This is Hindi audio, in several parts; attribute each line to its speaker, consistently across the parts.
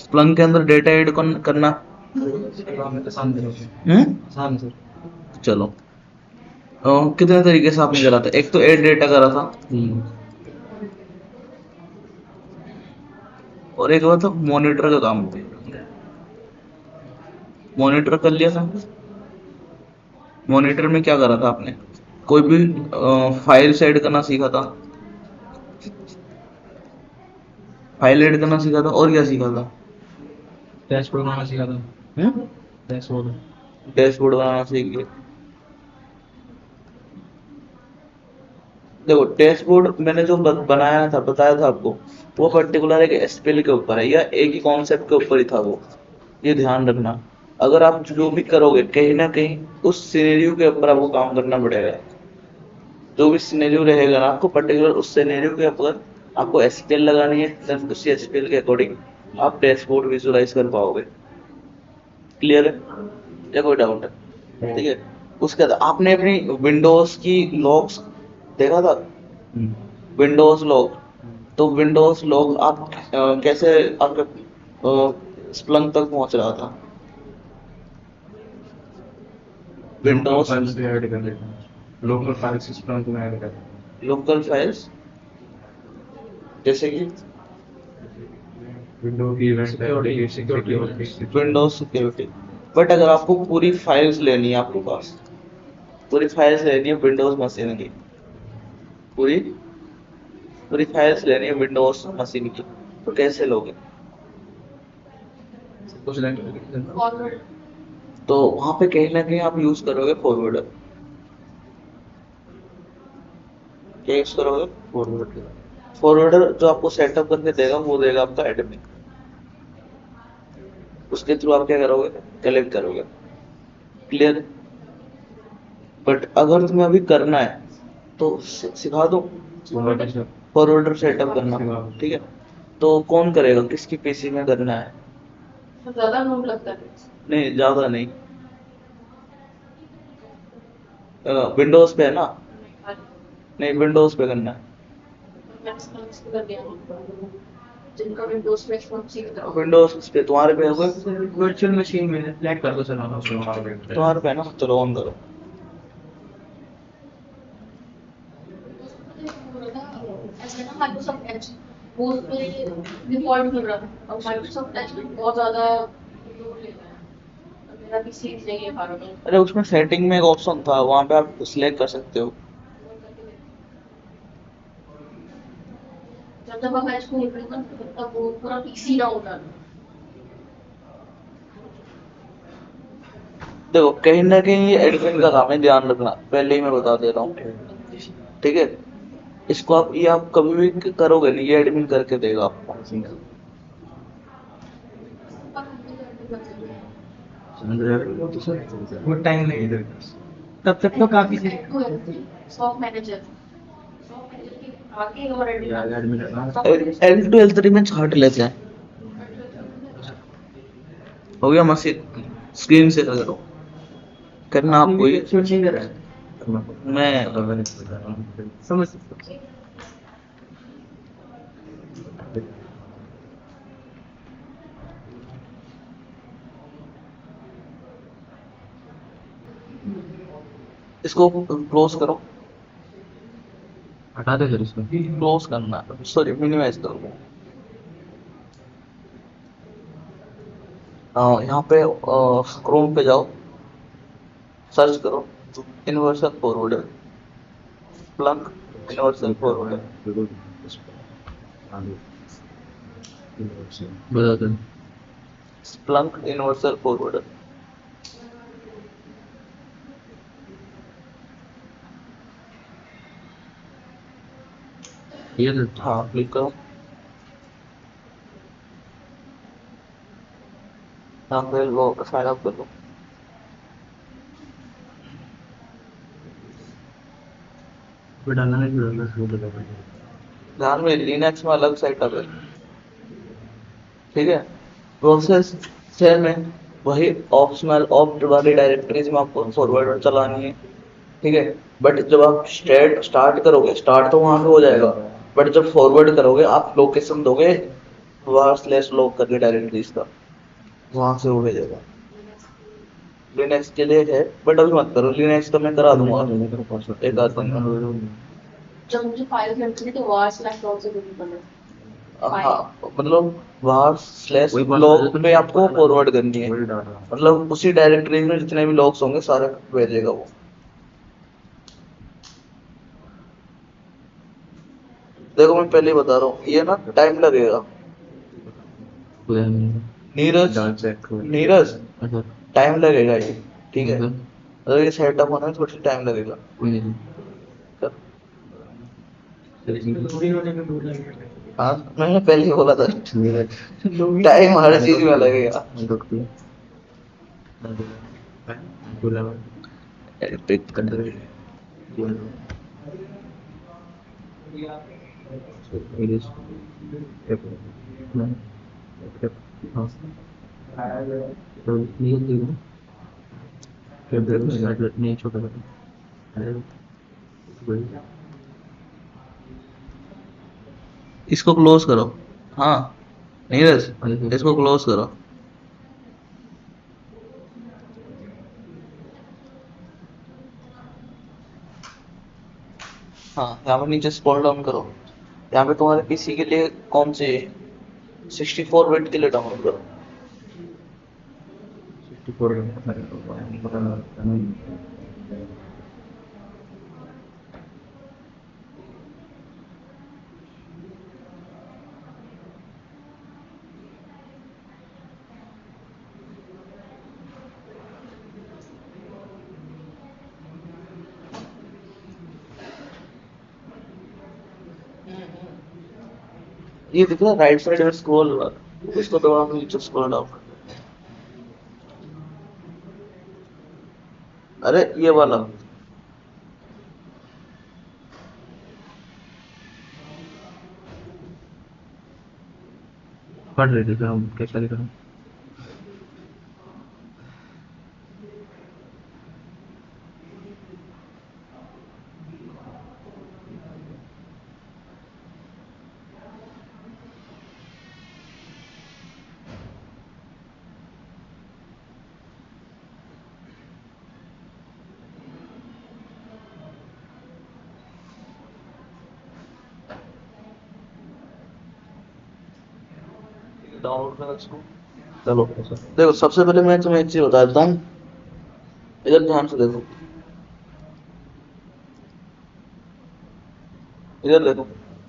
Speaker 1: स्प्लंक के अंदर डेटा ऐड करना।
Speaker 2: आसान सर।
Speaker 1: चलो, कितने तरीके से आपने करा था? एक तो ऐड डेटा करा था, और एक बार था मॉनिटर का काम। मॉनिटर कर लिया था। मॉनिटर में क्या करा था आपने? कोई भी फाइल ऐड करना सीखा था। फाइल ऐड करना सीखा था, और क्या सीखा था?
Speaker 2: डैशबोर्ड बनाना सीखा था। डैशबोर्ड।
Speaker 1: डैशबोर्ड बनाना सीख गए। देखो, डैशबोर्ड मैंने जो बनाया था, बताया था आपको, वो पर्टिकुलर एक एसपीएल के ऊपर है, या एक ही कॉन्सेप्ट के ऊपर ही था वो। ये ध्यान रखना। अगर आप जो भी करोगे, कहीं ना कहीं उस सिनेरियो के ऊपर आपको काम करना पड़ेगा। जो भी सिनेरियो रहेगा ना, आपको पर्टिकुलर उस सिनेरियो के ऊपर आपको एसपीएल लगानी है, then उसी एसपीएल के अकॉर्डिंग आप डैशबोर्ड विजुअलाइज कर पाओगे। क्लियर है या कोई डाउट है? ठीक है। उसके बाद आपने अपनी विंडोज की लॉग्स देखा था? Windows log. तो विंडोज लॉग आप कैसे आपके स्प्लंक तक पहुंच रहा था?
Speaker 2: लोकल
Speaker 1: विंडोज
Speaker 2: फाइल्स भी ऐड कर लेते हैं। लोकल फाइल्स स्प्लंक में ऐड कर
Speaker 1: लोकल फाइल्स, जैसे कि
Speaker 2: विंडो की event application security.
Speaker 1: Windows security. But अगर आपको पूरी फाइल्स लेनी है, आपके पास पूरी फाइल्स लेनी है विंडोज मशीन की, पूरी पूरी फाइल्स लेनी है विंडोज मशीन की, तो कैसे लोगे?
Speaker 2: कुछ लैंग्वेज।
Speaker 1: तो वहां पे कहीं ना कहीं आप यूज करोगे फॉरवर्डर। क्या यूज करोगे?
Speaker 2: फॉरवर्ड।
Speaker 1: फॉरवर्डर जो आपको सेटअप करके देगा, वो देगा आपका एडमिन। उसके थ्रू आप क्या करोगे? कलेक्ट करोगे। क्लियर? बट अगर तुम्हें अभी करना है तो सिखा दो फॉरवर्डर सेटअप करना। ठीक है, तो कौन करेगा? किसकी पीसी में करना है? ज्यादा लोड लगता है? नहीं, ज्यादा नहीं। विंडोज पे है ना? नहीं, विंडोज पे करना है। विंडोज पे तुम्हारे पे होगा।
Speaker 2: वर्चुअल मशीन में लैग कर दो चलाना उसको।
Speaker 1: तुम्हारे पे है ना? चलो ऑन करो।
Speaker 3: ऐसे ना माइक्रोसॉफ्ट एज वो उसमें डिफॉल्ट मिल रहा था, और माइक्रोसॉफ्ट एज में बहुत ज्यादा लोड लेता है। और मेरा भी सीट नहीं है भारत में।
Speaker 1: अरे, उसमें सेटिंग में एक ऑप्शन था, वहां पे आप सिलेक्ट कर सकते हो।
Speaker 3: जब जब आप एज को निकल तब वो पूरा पीसी डाउन था।
Speaker 1: देखो, कहीं ना कहीं ये एडमिन का काम है, ध्यान रखना, पहले ही मैं बता दे रहा हूँ। ठीक है, इसको आप, ये आप कभी भी करोगे नहीं, ये एडमिन करके देगा आपको।
Speaker 2: वो टाइम नहीं इधर। तब तक तो काफी
Speaker 3: सॉफ्ट मैनेजर, सॉफ्ट मैनेजर के आगे और
Speaker 1: L2 L3 में छाट लेते हैं। हो गया मशीन स्क्रीन से करो, करना आपको ही।
Speaker 2: स्विचिंग कर रहा
Speaker 1: मैं
Speaker 2: है। समझ सकते
Speaker 1: इसको क्लोज करो।
Speaker 2: हटा दे सर इसको।
Speaker 1: क्लोज करना, सॉरी, मिनिमाइज करो। यहाँ पे क्रोम पे जाओ, सर्च करो universal forwarder, plug universal forwarder.
Speaker 2: बता दो।
Speaker 1: Splunk universal forwarder.
Speaker 2: ये तो
Speaker 1: हाँ, क्लिक करो। यहाँ पे वो साइन अप कर लो।
Speaker 2: डालना नहीं।
Speaker 1: ध्यान में, लिनक्स में अलग सेटअप है। ठीक है, प्रोसेस सेम है, वही ऑप्शनल ऑप्ट वाली डायरेक्टरीज में आपको फॉरवर्डर चलानी है। ठीक है, बट जब आप स्टार्ट करोगे, स्टार्ट तो वहां पे हो जाएगा, बट जब फॉरवर्ड करोगे आप लोकेशन दोगे var स्लैश लॉग करके डायरेक्टरी इसका, वहां से वो भेजेगा। लिनक्स के लिए है, बट अभी मत करो, लिनक्स तो मैं करा दूंगा एक आध दिन में।
Speaker 3: जब मुझे फाइल सेंड करनी तो वार स्लैश लॉग से करनी पड़े फाइल।
Speaker 1: हाँ मतलब var स्लैश
Speaker 2: वही बात
Speaker 1: लॉग
Speaker 2: है,
Speaker 1: पे आपको फॉरवर्ड करनी है,
Speaker 2: वही डाटा।
Speaker 1: मतलब उसी डायरेक्टरी में जितने भी लॉग्स होंगे सारे भेजेगा वो। देखो मैं पहले ही बता रहा हूँ, ये ना टाइम लगेगा। नीरज,
Speaker 2: जान चेक
Speaker 1: नीरज
Speaker 2: अच्छा
Speaker 1: टाइम लगेगा ये, ठीक है,
Speaker 2: मतलब
Speaker 1: अगर ये सेटअप होने में थोड़ी सी टाइम लगेगा।
Speaker 2: कोई नहीं
Speaker 1: हाँ मैंने पहले ही बोला था,
Speaker 2: मेरा
Speaker 1: टाइम हर चीज में लगेगा। पिक कर दे।
Speaker 2: नहीं छोटा
Speaker 1: इसको क्लोज करो। हाँ नीरज इसको क्लोज करो। हाँ यहाँ पे नीचे स्क्रॉल डाउन करो, यहाँ पे तुम्हारे पीसी के लिए कौन से 64 बिट के लिए डाउनलोड करो।
Speaker 2: 64
Speaker 1: ये दिख रहा है राइट साइड में स्क्रॉल बार, इसको दबा के नीचे स्क्रॉल डाउन कर। अरे ये वाला,
Speaker 2: पढ़ रहे थे हम कैसा लिखा
Speaker 1: डाउनलोड कर इसको। चलो देखो सबसे पहले मैं तुम्हें एक चीज बता देता हूँ, इधर ध्यान से देखो, इधर देखो।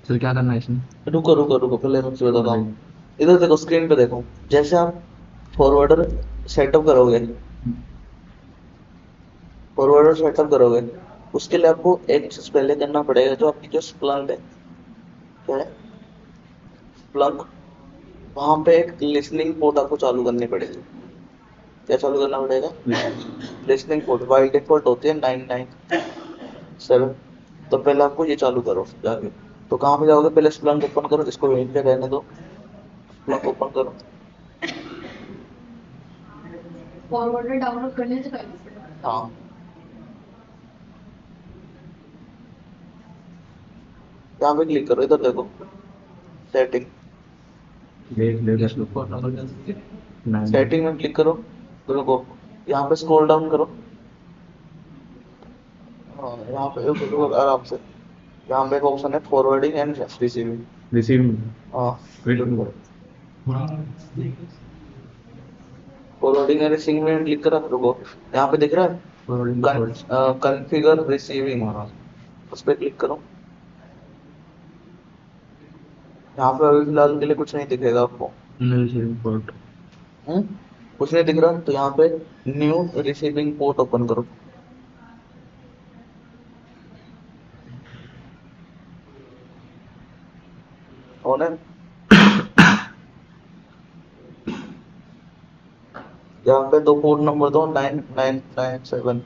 Speaker 2: सर क्या करना है इसमें
Speaker 1: रुको रुको रुको, पहले मैं तुझे बताता हूँ। इधर देखो स्क्रीन पे देखो, जैसे आप फॉरवर्डर सेटअप करोगे, फॉरवर्डर सेटअप करोगे, उसके लिए आपको एक चीज पहले करना पड़ेगा, जो आपकी जो स्प्लंक है, क्या है स्प्लंक, वहां पे एक लिसनिंग पोर्ट आपको चालू करनी पड़ेगी। क्या चालू करना पड़ेगा? लिसनिंग पोर्ट बाई डिफॉल्ट होती है 997, तो पहले आपको ये चालू करो जाके। तो कहाँ पे जाओगे, पहले स्प्लंक ओपन करो, इसको वहीं पे रहने दो, स्प्लंक ओपन करो।
Speaker 3: फॉरवर्डर डाउनलोड करने से पहले
Speaker 1: हाँ यहाँ पे क्लिक करो, इधर देखो सेटिंग,
Speaker 2: देख ले
Speaker 1: सेटिंग में क्लिक करो, तो देखो यहाँ पे स्क्रॉल डाउन करो। हाँ यहाँ पे देखो आराम से, यहाँ पे एक ऑप्शन है फॉरवर्डिंग एंड रिसीविंग।
Speaker 2: रिसीविंग
Speaker 1: हाँ
Speaker 2: वेट
Speaker 1: फॉरवर्डिंग एंड रिसीविंग में क्लिक करा, रुको यहाँ पे दिख रहा है कॉन्फ़िगर रिसीविंग, उस पर क्लिक करो। यहाँ पे अभी फिलहाल के लिए कुछ नहीं दिखेगा आपको।
Speaker 2: रिसीविंग पोर्ट
Speaker 1: हम्म? कुछ नहीं दिख रहा, तो यहाँ पे न्यू रिसीविंग पोर्ट ओपन करो। और है यहाँ पे दो पोर्ट नंबर दो, 9997,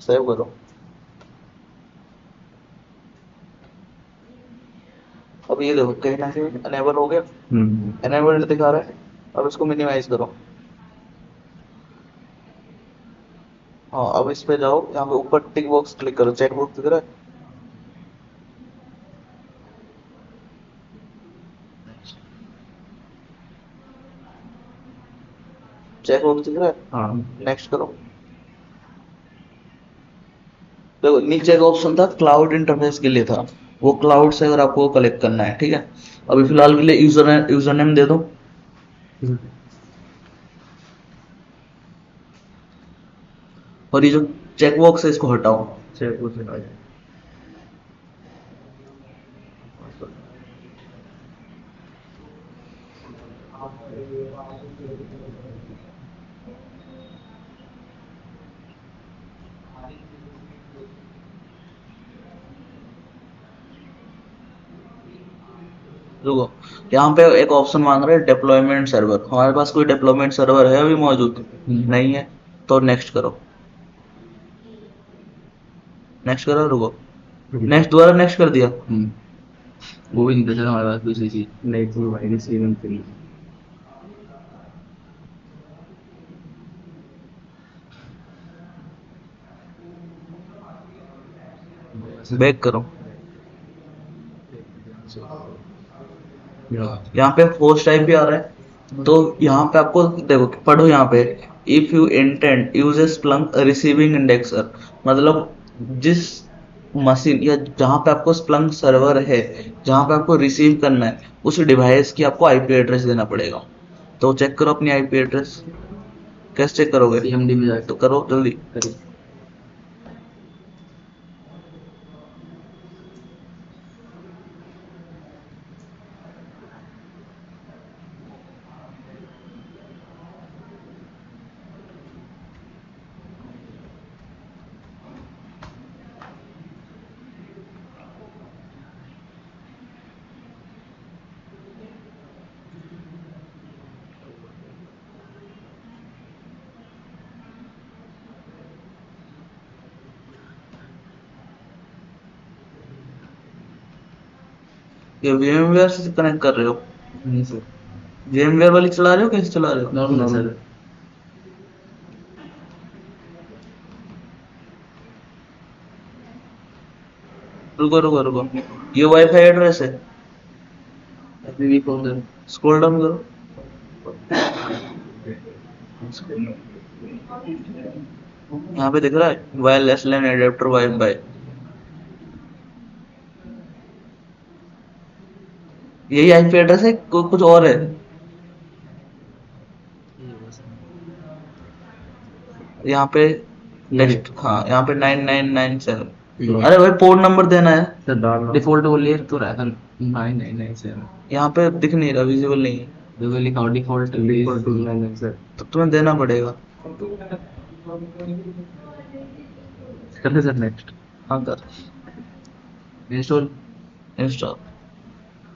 Speaker 1: सेव करो। अब ये देखो कहीं ना कहीं अनेबल हो गया, अनेबल्ड दिखा रहा है। अब इसको मिनिमाइज करो। हाँ अब इस पे जाओ, यहाँ पे ऊपर टिक बॉक्स क्लिक करो, चेक बॉक्स दिख रहा है, चेक बॉक्स दिख रहा है,
Speaker 2: हाँ
Speaker 1: नेक्स्ट करो। देखो नीचे का ऑप्शन था क्लाउड इंटरफेस के लिए था, वो क्लाउड से अगर आपको कलेक्ट करना है, ठीक है। अभी फिलहाल के लिए यूजर नेम दे दो, और ये जो चेक बॉक्स है इसको हटाओ।
Speaker 2: चेक वो से आ जाए।
Speaker 1: रुको, यहाँ पे एक ऑप्शन मांग रहा है डिप्लॉयमेंट सर्वर, हमारे पास कोई डिप्लॉयमेंट सर्वर है अभी मौजूद? नहीं है, तो नेक्स्ट करो, नेक्स्ट करो। रुको, नेक्स्ट, दोबारा नेक्स्ट कर दिया।
Speaker 4: वो भी नहीं था सर हमारे पास दूसरी चीज।
Speaker 2: नहीं तो भाई रिसीविंग थी।
Speaker 1: बैक करो, यहाँ पे होस्ट टाइप भी आ रहा है, तो यहाँ पे आपको देखो पढ़ो यहाँ पे, if you intend use Splunk receiving indexer, मतलब जिस मशीन या जहाँ पे आपको स्प्लंक सर्वर है, जहाँ पे आपको रिसीव करना है, उस डिवाइस की आपको आईपी एड्रेस देना पड़ेगा। तो चेक करो अपनी आईपी एड्रेस। कैसे चेक करोगे?
Speaker 4: CMD में जाके
Speaker 1: तो करो जल्दी।
Speaker 4: करिए।
Speaker 1: ये VMware से कनेक्ट कर रहे हो?
Speaker 4: नहीं सर,
Speaker 1: VMware वाली चला रहे हो, कैसे चला रहे हो?
Speaker 4: नॉर्मल है सर।
Speaker 1: रुको रुको रुको, ये वाईफाई एड्रेस है,
Speaker 4: अभी भी कौन सर?
Speaker 1: स्क्रॉल डाउन करो। यहाँ पे दिख रहा है वायरलेस लैन एडेप्टर वाईफाई, यही आईपी एड्रेस है, कुछ और है? यहाँ पे नेक्स्ट, हाँ यहाँ पे 9997। अरे भाई पोर्ट नंबर देना है,
Speaker 2: सर डाल
Speaker 4: डिफॉल्ट वो ले तो रहा है सर 9997।
Speaker 1: यहाँ पे दिख नहीं रहा, विजिबल नहीं है,
Speaker 4: देखो लिखा हो default
Speaker 2: default tool manager sir.
Speaker 1: तो तुम्हें देना पड़ेगा।
Speaker 4: करते सर नेक्स्ट
Speaker 1: हाँ कर,
Speaker 4: इंस्टॉल।
Speaker 1: इंस्टॉल,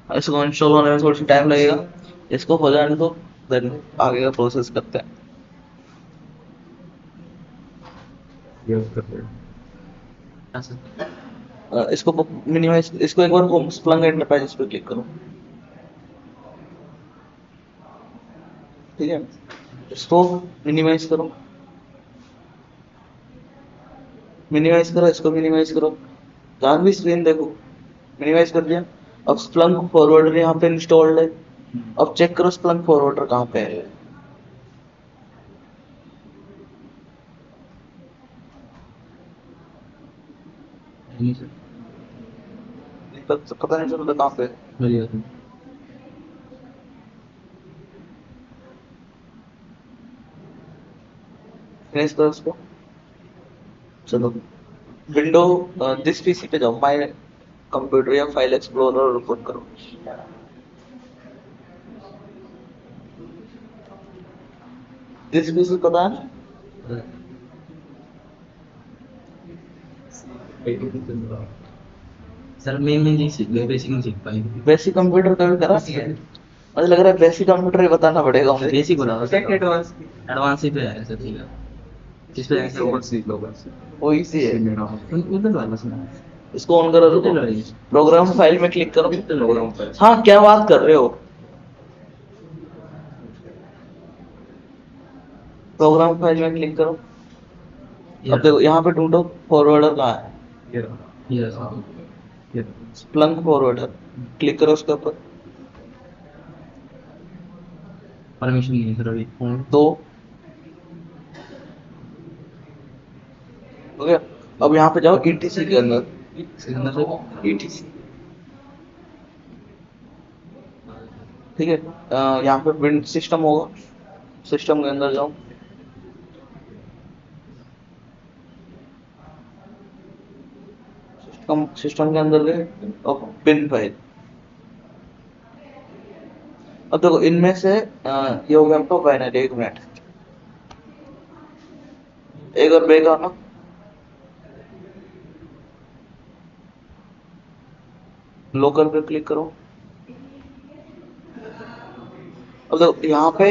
Speaker 1: इसको इंस्टॉल होने में थोड़ा सा टाइम लगेगा, इसको हो जाने दो, देन आगे का प्रोसेस करते हैं।
Speaker 2: ये कर रहे
Speaker 4: सर
Speaker 1: इसको मिनिमाइज, इसको एक बार स्प्लंक एंटरप्राइज पे क्लिक करो, ठीक है। इसको मिनिमाइज करो, मिनिमाइज करो, इसको मिनिमाइज करो, जहाँ भी स्क्रीन देखो, मिनिमाइज कर दिया। अब स्प्लंक फॉरवर्डर यहाँ पे इंस्टॉल्ड है, अब चेक करो स्प्लंक फॉरवर्डर कहाँ पे है।
Speaker 4: नहीं सर,
Speaker 1: पता नहीं चलता कहाँ पे है।
Speaker 4: बढ़िया सर।
Speaker 1: फिनिश करो उसको, चलो विंडो दिस पीसी पे जाओ, माय कंप्यूटर या फाइल एक्सप्लोरर ओपन करो। दिस पीसी पता है?
Speaker 4: सर मैं नहीं सीख गया, बेसिक नहीं सीख पाई।
Speaker 1: बेसिक कंप्यूटर कभी करा? मुझे लग रहा है बेसिक कंप्यूटर ही बताना पड़ेगा मुझे।
Speaker 4: बेसिक बता दो सर, एडवांस ही पे है सर। ठीक है, किस पे जाएंगे?
Speaker 2: लोगों सीख लो बस।
Speaker 1: वो इजी है,
Speaker 2: मेरा
Speaker 4: उधर वाला सुना है।
Speaker 1: इसको ऑन करो, रुको, प्रोग्राम फाइल में क्लिक करो। हाँ क्या बात कर रहे हो, प्रोग्राम फाइल में क्लिक करो। अब देखो यहाँ पे ढूंढो फॉरवर्डर कहाँ है,
Speaker 2: ये रहा,
Speaker 4: ये रहा।
Speaker 2: ये रहा।
Speaker 1: स्प्लंक फॉरवर्डर, क्लिक करो उसके ऊपर।
Speaker 4: परमिशन नहीं है सर अभी।
Speaker 1: दो, ओके, अब यहाँ पे जाओ ETC के अंदर,
Speaker 4: इसके अंदर से
Speaker 1: ETC, ठीक है। यहाँ पे विंड सिस्टम होगा, सिस्टम के अंदर जाओ, सिस्टम के अंदर गए और बिन फाइल। अब देखो इनमें से ये हो गया आपका बाइनरी। एक मिनट, एक और ब्रेक आना, लोकल पे क्लिक करो। अब देखो यहाँ पे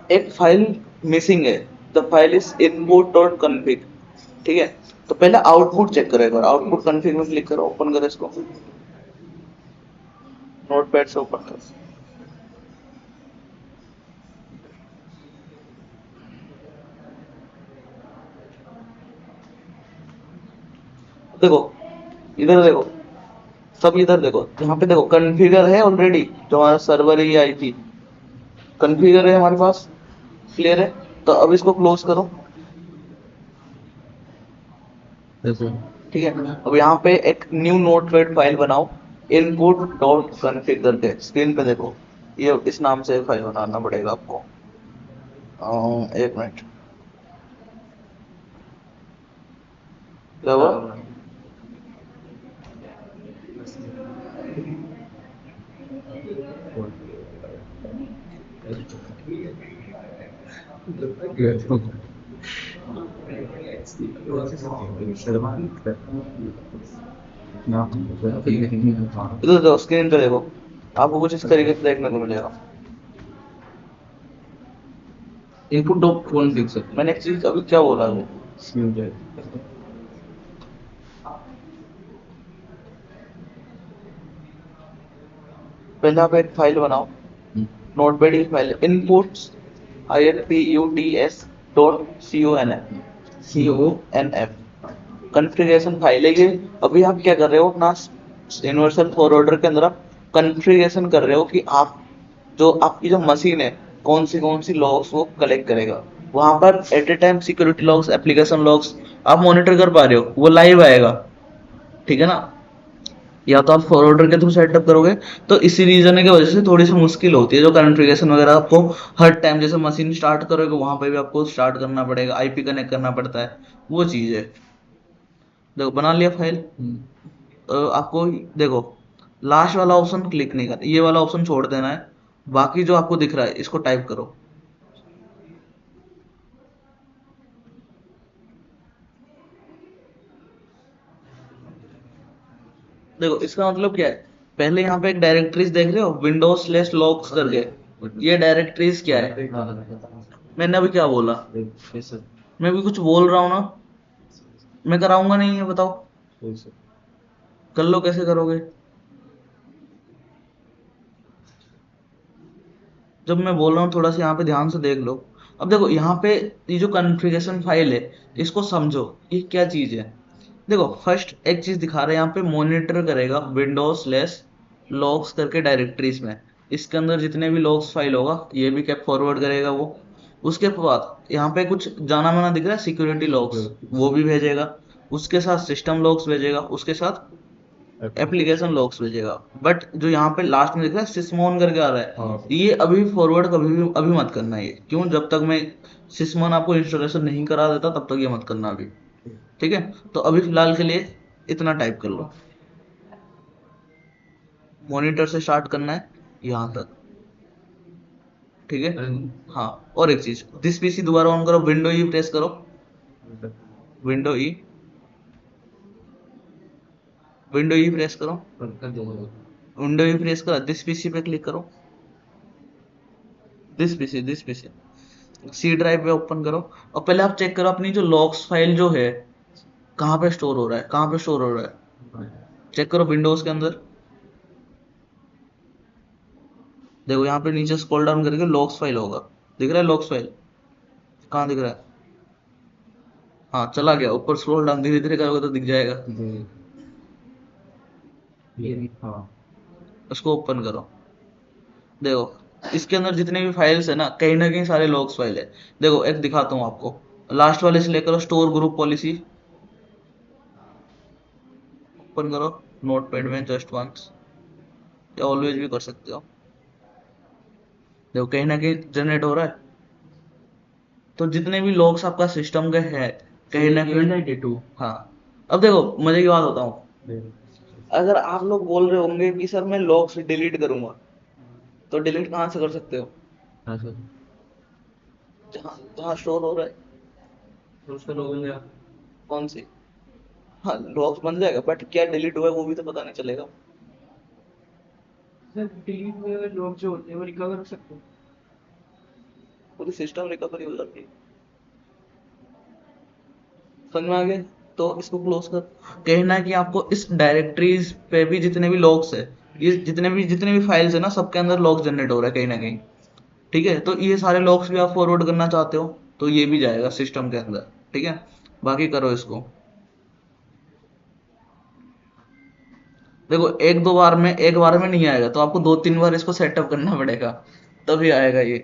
Speaker 1: एक फाइल मिसिंग है, the file is input dot config, ठीक है। तो पहले आउटपुट चेक करो, एक बार आउटपुट कॉन्फिग में क्लिक करो, ओपन करो इसको, नोटपैड से ओपन करो। देखो इधर देखो, सब इधर देखो, यहाँ पे देखो कॉन्फ़िगर है ऑलरेडी, जो हमारा सर्वर ही आई थी, कॉन्फ़िगर है हमारे पास, क्लियर है। तो अब इसको क्लोज करो,
Speaker 4: देखो
Speaker 1: ठीक है। अब यहाँ पे एक न्यू नोटपैड फाइल बनाओ, इनपुट डॉट कॉन्फ़िग करके, स्क्रीन पे देखो, ये इस नाम से फाइल बनाना पड़ेगा आपको। एक मिनट, क्या हुआ? इधर देखो, स्क्रीन पे देखो, आपको कुछ इस तरीके से देखने को मिलेगा।
Speaker 4: इनपुट डॉट कौन देख सकते
Speaker 1: मैंने एक चीज अभी क्या बोला है,
Speaker 4: हैं?
Speaker 1: पहले आप एक फाइल बनाओ, नोटपैड की file, inputs inputs.conf configuration file है ये। अभी आप क्या कर रहे हो, अपना यूनिवर्सल फॉरवर्डर के अंदर आप कॉन्फ़िगरेशन कर रहे हो कि आप जो आपकी जो मशीन है कौन सी लॉग्स वो कलेक्ट करेगा। वहां पर at a time security logs, application logs आप मॉनिटर कर पा रहे हो, वो लाइव आएगा, ठीक है ना। या तो आप फॉरवर्डर के थ्रू सेटअप करोगे, तो इसी रीजन की वजह से थोड़ी सी मुश्किल होती है, जो कॉन्फ़िगरेशन वगैरह आपको हर टाइम, जैसे मशीन स्टार्ट करोगे वहां पे भी आपको स्टार्ट करना पड़ेगा, आईपी कनेक्ट करना पड़ता है, वो चीज़ है। देखो बना लिया फाइल, आपको देखो लास्ट वाला ऑप्शन क्लिक नहीं करना, ये वाला ऑप्शन छोड़ देना है, बाकी जो आपको दिख रहा है इसको टाइप करो। देखो इसका मतलब क्या है, पहले यहाँ पे एक डायरेक्टरीज देख रहे हो, विंडोज/लॉग्स करके, ये डायरेक्टरीज क्या है, मैंने अभी क्या बोला, मैं भी कुछ बोल रहा हूँ ना, मैं कराऊंगा नहीं है, बताओ कर लो, कैसे करोगे? जब मैं बोल रहा हूँ थोड़ा सा यहाँ पे ध्यान से देख लो। अब देखो यहाँ पे ये जो कॉन्फ़िगरेशन फाइल है, इसको समझो ये क्या चीज है। देखो फर्स्ट एक चीज दिखा रहे हैं यहाँ पे, मॉनिटर करेगा विंडोज/लॉग्स करके डायरेक्टरीज में, इसके अंदर जितने भी लॉग्स फाइल होगा ये भी कैप फॉरवर्ड करेगा वो। उसके बाद यहाँ पे कुछ जाना माना दिख रहा है, सिक्योरिटी लॉग्स, वो भी भेजेगा, उसके साथ सिस्टम लॉग्स भेजेगा, उसके साथ एप्लीकेशन लॉग्स भेजेगा। बट जो यहाँ पे लास्ट में दिख रहा है सिस्मोन करके आ रहा है, ये अभी फॉरवर्ड कभी भी अभी मत करना है। क्यों? जब तक मैं सिस्मोन आपको इंस्टॉलेशन नहीं करा देता तब तक ये मत करना अभी, ठीक है। तो अभी फिलहाल के लिए इतना टाइप कर लो, मॉनिटर से स्टार्ट करना है यहाँ तक, ठीक है। हाँ, और एक चीज, दिस पीसी दोबारा ऑन करो, विंडो ई प्रेस करो, विंडो ई, विंडो ई प्रेस करो, विंडो ई प्रेस करो, दिस पीसी पे क्लिक करो, दिस पीसी सी ड्राइव पे ओपन करो, और पहले आप चेक करो अपनी जो लॉग्स फाइल जो है कहाँ पे स्टोर हो रहा है, कहाँ पे स्टोर हो रहा है, चेक करो विंडोज के अंदर। देखो यहाँ पे नीचे स्क्रॉल डाउन करके लॉग्स फाइल होगा, दिख रहा है लॉग्स फाइल, कहाँ दिख रहा है? हाँ चला गया, ऊपर स्क्रॉल डाउन धीरे धीरे करोगे तो दिख जाएगा, उसको ओपन करो। देखो इसके अंदर जितने भी फाइल्स है ना कहीं सारे लॉग्स फाइल है। देखो एक दिखाता हूँ आपको, लास्ट वाले सिलेक्ट करो, स्टोर ग्रुप पॉलिसी, ओपन करो नोटपैड में जस्ट वंस, या ऑलवेज भी कर सकते हो। देखो कहीं ना कहीं जनरेट हो रहा है। तो जितने भी लॉग्स आपका सिस्टम के हैं कहीं ना कहीं
Speaker 4: 92।
Speaker 1: हाँ। अब देखो मजे की बात बताऊं, अगर आप लोग बोल रहे होंगे कि सर मैं लॉग्स डिलीट करूंगा, तो डिलीट कहाँ से कर सकते हो?
Speaker 4: हाँ सर,
Speaker 1: जहाँ जहाँ स्टोर हो रहा है।
Speaker 4: तो उसका लॉगिन क्या?
Speaker 1: कौन सी? हाँ लॉग्स बन जाएगा, बट क्या डिलीट हुआ है वो भी तो पता नहीं चलेगा।
Speaker 2: सर डिलीट हुए हुए लोग जो होते हैं वो रिकवर कर सकते हैं।
Speaker 1: पूरी सिस्टम रिकवरी हो जाती है। समझ में आ गया? तो इसको क्लोज कर। कहना है कि आपको इस डायरेक्टरीज पे भी जितने भी लॉग्स है, ये जितने भी फाइल्स है ना, सबके अंदर लॉग जनरेट हो रहा है कहीं ना कहीं। ठीक है, तो ये सारे लॉग्स भी आप फॉरवर्ड करना चाहते हो तो ये भी जाएगा सिस्टम के अंदर। ठीक है, बाकी करो इसको। देखो एक बार में नहीं आएगा, तो आपको 2-3 बार इसको सेटअप करना पड़ेगा, तभी आएगा ये।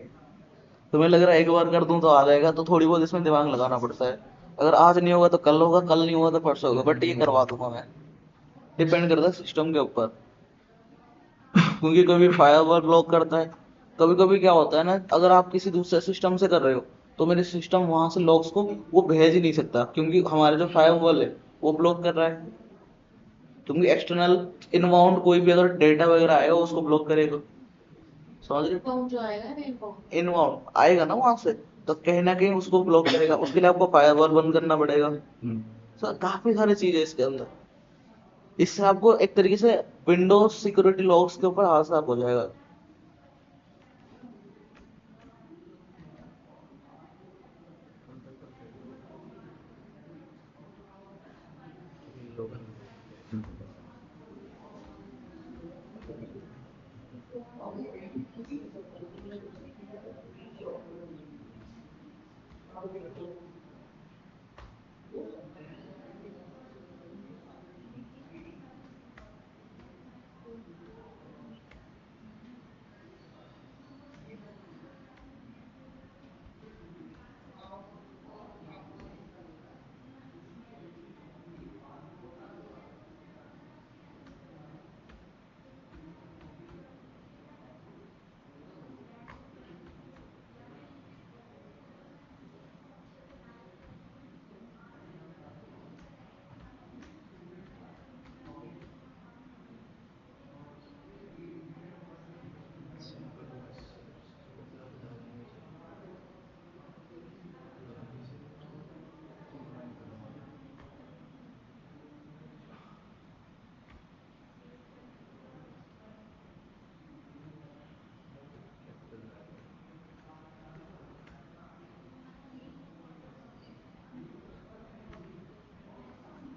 Speaker 1: तुम्हें लग रहा है एक बार कर दूं तो आ जाएगा, तो थोड़ी बहुत इसमें दिमाग लगाना पड़ता है। अगर आज नहीं होगा तो कल होगा, कल नहीं होगा तो परसों होगा, बट ये करवा दूंगा मैं। डिपेंड करता है सिस्टम के ऊपर। क्योंकि कभी फायरवॉल ब्लॉक करता है, कभी कभी क्या होता है ना, अगर आप किसी दूसरे सिस्टम से कर रहे हो तो मेरे सिस्टम वहां से लॉग्स को वो भेज ही नहीं सकता, क्योंकि हमारे जो फायरवॉल है वो ब्लॉक कर रहा है। क्योंकि एक्सटर्नल इनबाउंड कोई भी अगर डेटा वगैरह आएगा उसको ब्लॉक करेगा। समझ रहे?
Speaker 3: इनबाउंड जो आएगा ना, इनबाउंड।
Speaker 1: इनबाउंड आएगा ना वहां से, तो कहीं ना कहीं उसको ब्लॉक करेगा, उसके लिए आपको फायरवॉल बंद करना पड़ेगा। सर काफी सारी चीजें इसके अंदर। इससे आपको एक तरीके से विंडोज सिक्योरिटी लॉग्स के ऊपर हाथ साफ हो जाएगा।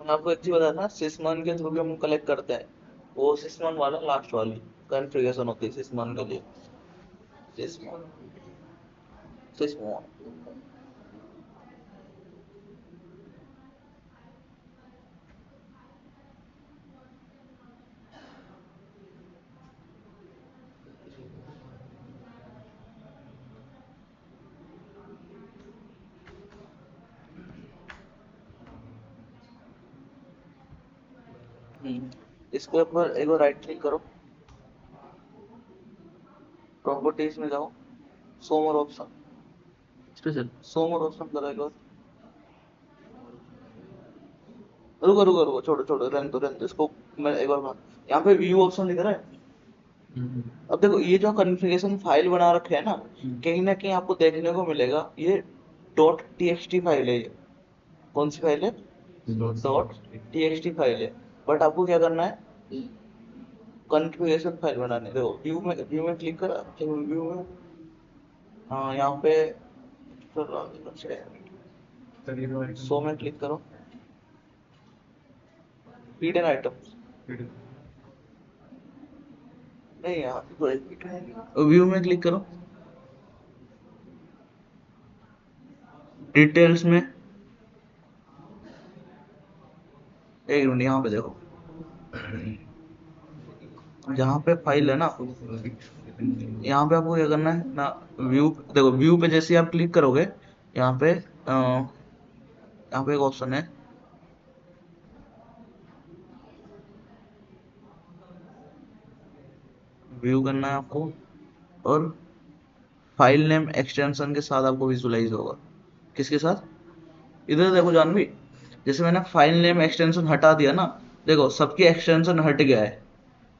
Speaker 1: मैं आपको एक चीज बताया था, सिसमन के थ्रू भी हम कलेक्ट करते हैं। वो सिसमन वाला लास्ट वाली कॉन्फ़िगरेशन होती है सिसमन के लिए। सिसमन, सिसमन। इसके ऊपर एक बार राइट क्लिक करो, प्रॉपर्टीज में जाओ, शो मोर ऑप्शन,
Speaker 4: स्पेशल।
Speaker 1: शो मोर ऑप्शन करो एक बार। रुको रुको रुको, छोड़ो छोड़ो, रहने दो इसको। मैं एक बार यहाँ पे व्यू ऑप्शन दिख रहा है। अब देखो ये जो कॉन्फ़िगरेशन फाइल बना रखे है ना कहीं आपको देखने को मिलेगा, ये डॉट टीएक्सटी फाइल है ये। कौन सी फाइल है? डॉट टीएक्सटी फाइल है। बट आपको क्या करना है, कॉन्फ़िगरेशन फाइल बनाने। देखो व्यू में क्लिक करा, व्यू में, हाँ यहाँ पे शो में क्लिक करो, फीड एंड आइटम्स, नहीं यहाँ व्यू में क्लिक करो, डिटेल्स में, एक मिनट यहाँ पे देखो, जहाँ पे फाइल है ना, यहाँ पे आपको क्या करना है ना, व्यू देखो, व्यू पे जैसे आप क्लिक करोगे यहाँ पे यहाँ पे एक ऑप्शन है व्यू करना है आपको, और फाइल नेम एक्सटेंशन के साथ आपको विजुलाइज होगा। किसके साथ? इधर देखो जानवी, जैसे मैंने फाइल नेम एक्सटेंशन हटा दिया ना, देखो सबकी एक्सटेंशन हट गया है।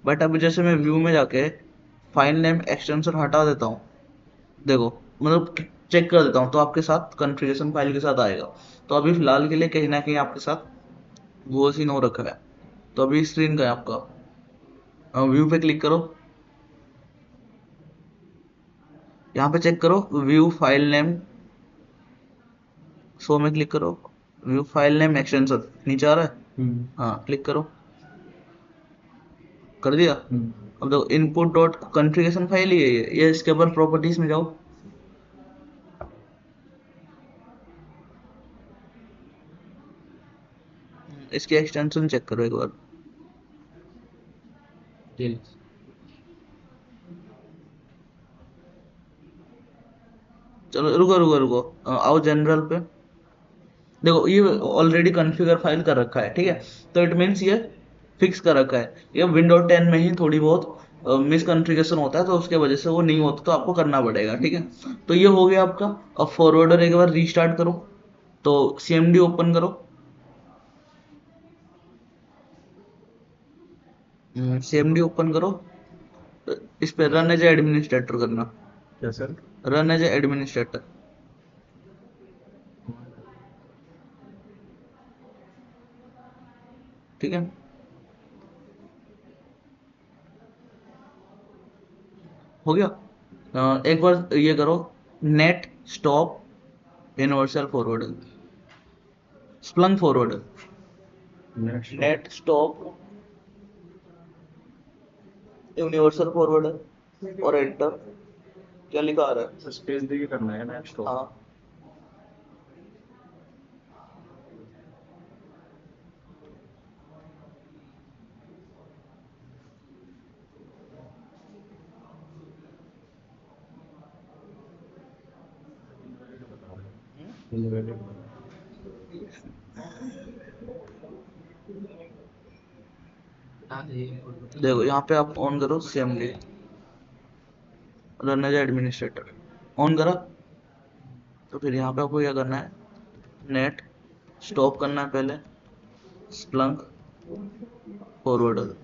Speaker 1: बट अब जैसे मैं व्यू में जाके फाइल नेम एक्सटेंशन हटा देता हूँ, देखो मतलब चेक कर देता हूँ, तो आपके साथ कॉन्फ़िगरेशन फाइल के साथ आएगा। तो अभी फिलहाल के लिए कहीं ना कहीं आपके साथ वो सीन हो रखा है। तो अभी स्क्रीन का है आपका, व्यू पे क्लिक करो, यहाँ पे चेक करो व्यू फाइल नेम, शो में क्लिक करो, व्यू फाइल नेम एक्सटेंशन नीचे आ रहा है। हाँ क्लिक करो, कर दिया। अब देखो इनपुट डॉट कॉन्फ़िगरेशन फाइल ही है ये इसके ऊपर प्रॉपर्टीज में जाओ, इसकी एक्सटेंशन चेक करो एक बार।
Speaker 4: डिटेल्स।
Speaker 1: चलो रुको रुको रुको, आओ जनरल पे। देखो ये ऑलरेडी कॉन्फ़िगर फाइल कर रखा है, ठीक है, तो इट मीन्स ये फिक्स कर रखा है। ये विंडो 10 में ही थोड़ी बहुत मिस कॉन्फ़िगरेशन होता है, तो उसके वजह से वो नहीं होता, तो आपको करना पड़ेगा, ठीक है। तो ये हो गया आपका। अब फॉरवर्डर एक बार रीस्टार्ट करो, तो सीएमडी ओपन करो, सीएमडी ओपन करो, इस पे रन एज एडमिनिस्ट्रेटर करना,
Speaker 2: क्या सर?
Speaker 1: रन एज एडमिनिस्ट्रेटर, ठीक है। हो गया। एक बार ये करो, net stop universal forwarder, Splunk forwarder,
Speaker 2: next
Speaker 1: net stop universal forwarder और एंटर। क्या लिखा आ रहा है?
Speaker 2: स्पेस देके करना है नेक्स्ट।
Speaker 1: हाँ देखो यहाँ पे आप ऑन करो CMD, run as administrator, on करा। तो फिर यहाँ पे आपको क्या करना है, नेट स्टॉप करना है पहले, स्प्लंक फॉरवर्डर।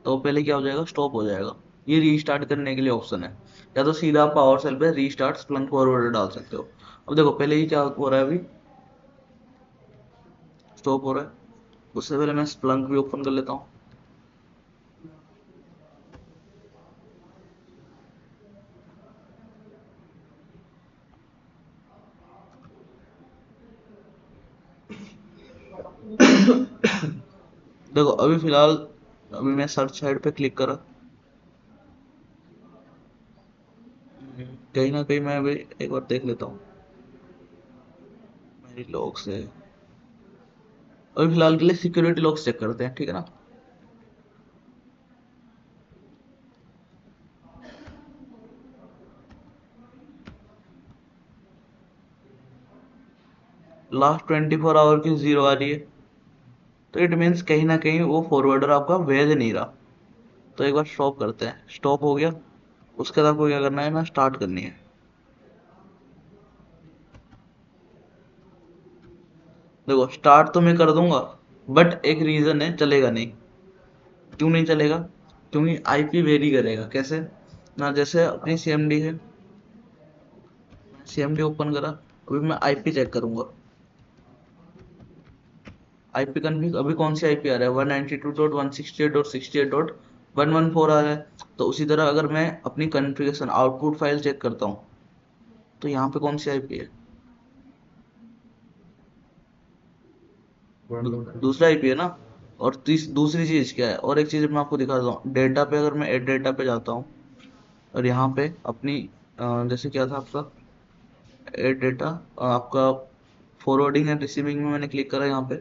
Speaker 1: तो पहले क्या हो जाएगा, स्टॉप हो जाएगा। ये रीस्टार्ट करने के लिए ऑप्शन है, या तो सीधा आप पावर सेल पे रीस्टार्ट स्प्लंक फॉरवर्डर डाल सकते हो। अब देखो पहले ही क्या हो रहा है, अभी स्टॉप हो रहा है। उससे पहले मैं स्प्लंक भी ओपन कर लेता हूँ। देखो अभी फिलहाल, अभी मैं सर्च साइड पे क्लिक करा, कहीं ना कहीं मैं अभी एक बार देख लेता हूँ मेरी लॉग से। अभी फिलहाल के लिए सिक्योरिटी लॉग्स चेक करते हैं, ठीक है ना। लास्ट 24 आवर की जीरो आ रही है, तो इट मीन्स कहीं ना कहीं वो फॉरवर्डर आपका भेज नहीं रहा। तो एक बार स्टॉप करते हैं, स्टॉप हो गया। उसके बाद आपको क्या करना है ना, स्टार्ट करनी है। देखो स्टार्ट तो मैं कर दूंगा, बट एक रीजन है, चलेगा नहीं। क्यों नहीं चलेगा? क्योंकि आईपी वेरी करेगा। कैसे ना, जैसे अपनी सीएमडी है, सीएमडी ओपन करा, अभी मैं आईपी चेक करूंगा। आईपी कन्फिग अभी कौन सी आईपी आ रहा है, 192.168.68.114 आ रहा है। तो उसी तरह अगर मैं अपनी कॉन्फ़िगरेशन आउटपुट फाइल चेक करता हूँ, तो यहाँ पे कौन सी आईपी है, दूसरा आईपी है ना। और दूसरी चीज क्या है, और एक चीज मैं आपको दिखाता हूँ, डेटा पे अगर मैं एड डेटा पे जाता हूँ, और यहाँ पे अपनी जैसे क्या था आपका एड डेटा, आपका फॉरवर्डिंग एंड रिसीविंग में मैंने क्लिक करा यहाँ पे,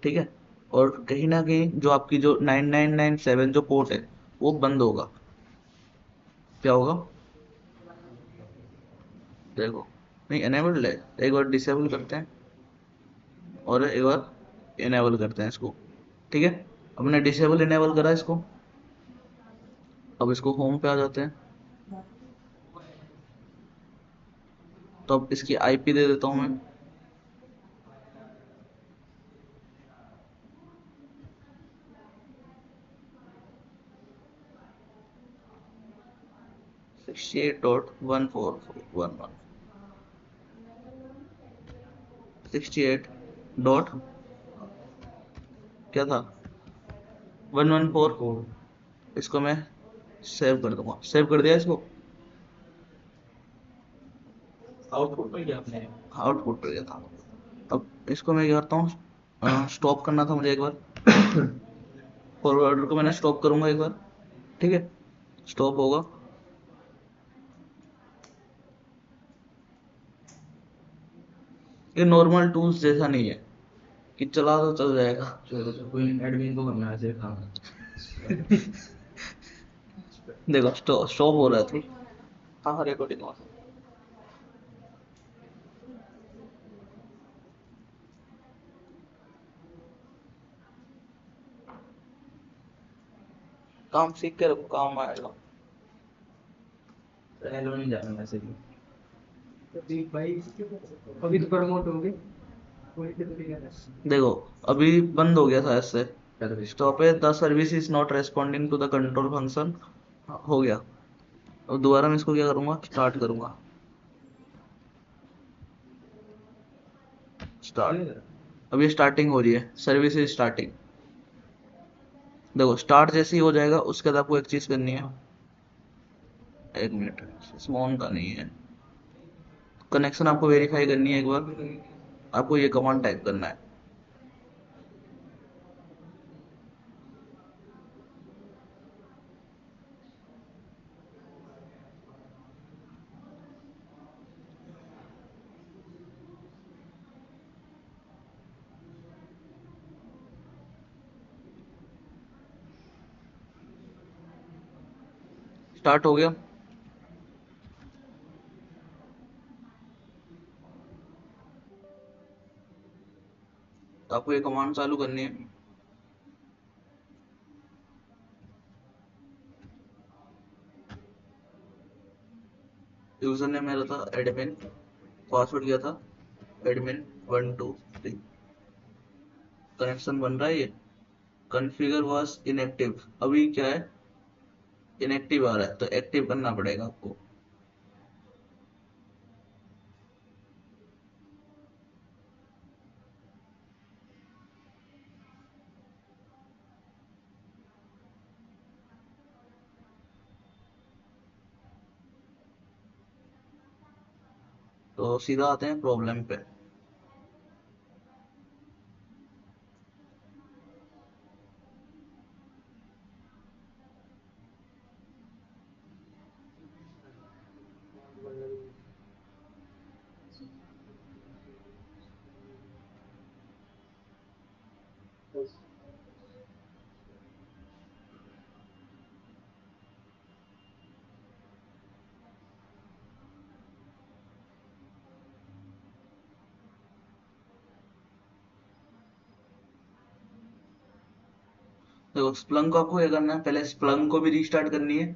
Speaker 1: ठीक है। और कहीं ना कहीं जो आपकी जो 9997 जो पोर्ट है वो बंद होगा। क्या होगा? देखो, नहीं एनेबल्ड है, एक बार डिसेबल करते हैं और एक बार इनेबल करते हैं इसको। ठीक है, हमने डिसेबल इनेबल करा इसको। अब इसको होम पे आ जाते हैं, तो अब इसकी आईपी दे देता हूँ मैं। Sixty eight dot one four one one 68 क्या था, 114। इसको मैं सेव कर दूंगा, सेव कर दिया इसको,
Speaker 2: आउटपुट पे क्या आपने?
Speaker 1: आउटपुट पर गया था। अब इसको मैं क्या करता हूँ, स्टॉप करना था मुझे एक बार, फॉरवर्डर को मैंने स्टॉप करूंगा एक बार। ठीक है, स्टॉप होगा, ये नॉर्मल टूल्स जैसा नहीं है कि चला तो चल जाएगा।
Speaker 4: चलो तो कोई एडमिन को करना है ऐसे काम।
Speaker 1: देखो स्टॉप हो रहा है, तो हाँ हाँ रिकॉर्डिंग हो। काम सीख के रखो, काम आएगा।
Speaker 4: हेलो नहीं जाना वैसे भी।
Speaker 2: जी भाई, अभी तो प्रमोट हो गए, कोई दिक्कत नहीं है।
Speaker 1: देखो अभी बंद हो गया था ऐसे,
Speaker 4: क्या तो इसको
Speaker 1: स्टॉप है, the service is not responding to the control function, हो गया। अब दोबारा मैं इसको क्या करूंगा, स्टार्ट करूंगा, स्टार्ट। अब ये स्टार्टिंग हो रही है, सर्विस इज स्टार्टिंग। देखो स्टार्ट जैसे ही हो जाएगा उसके बाद आपको एक चीज करनी है, एक मिनट, इसमें ऑन का नहीं है, कनेक्शन आपको वेरीफाई करनी है एक बार। आपको ये कमांड टाइप करना है, स्टार्ट हो गया। तो आपको ये कमांड चालू करनी है, यूजर ने मेरा था एडमिन, पासवर्ड क्या था, एडमिन 123। कनेक्शन बन रहा है ये, कॉन्फ़िगर वाज इनएक्टिव, अभी क्या है, इनएक्टिव आ रहा है, तो एक्टिव करना पड़ेगा आपको। तो सीधा आते हैं प्रॉब्लम पे। देखो स्प्लंक को आपको क्या करना है, पहले स्प्लंक को भी रीस्टार्ट करनी है,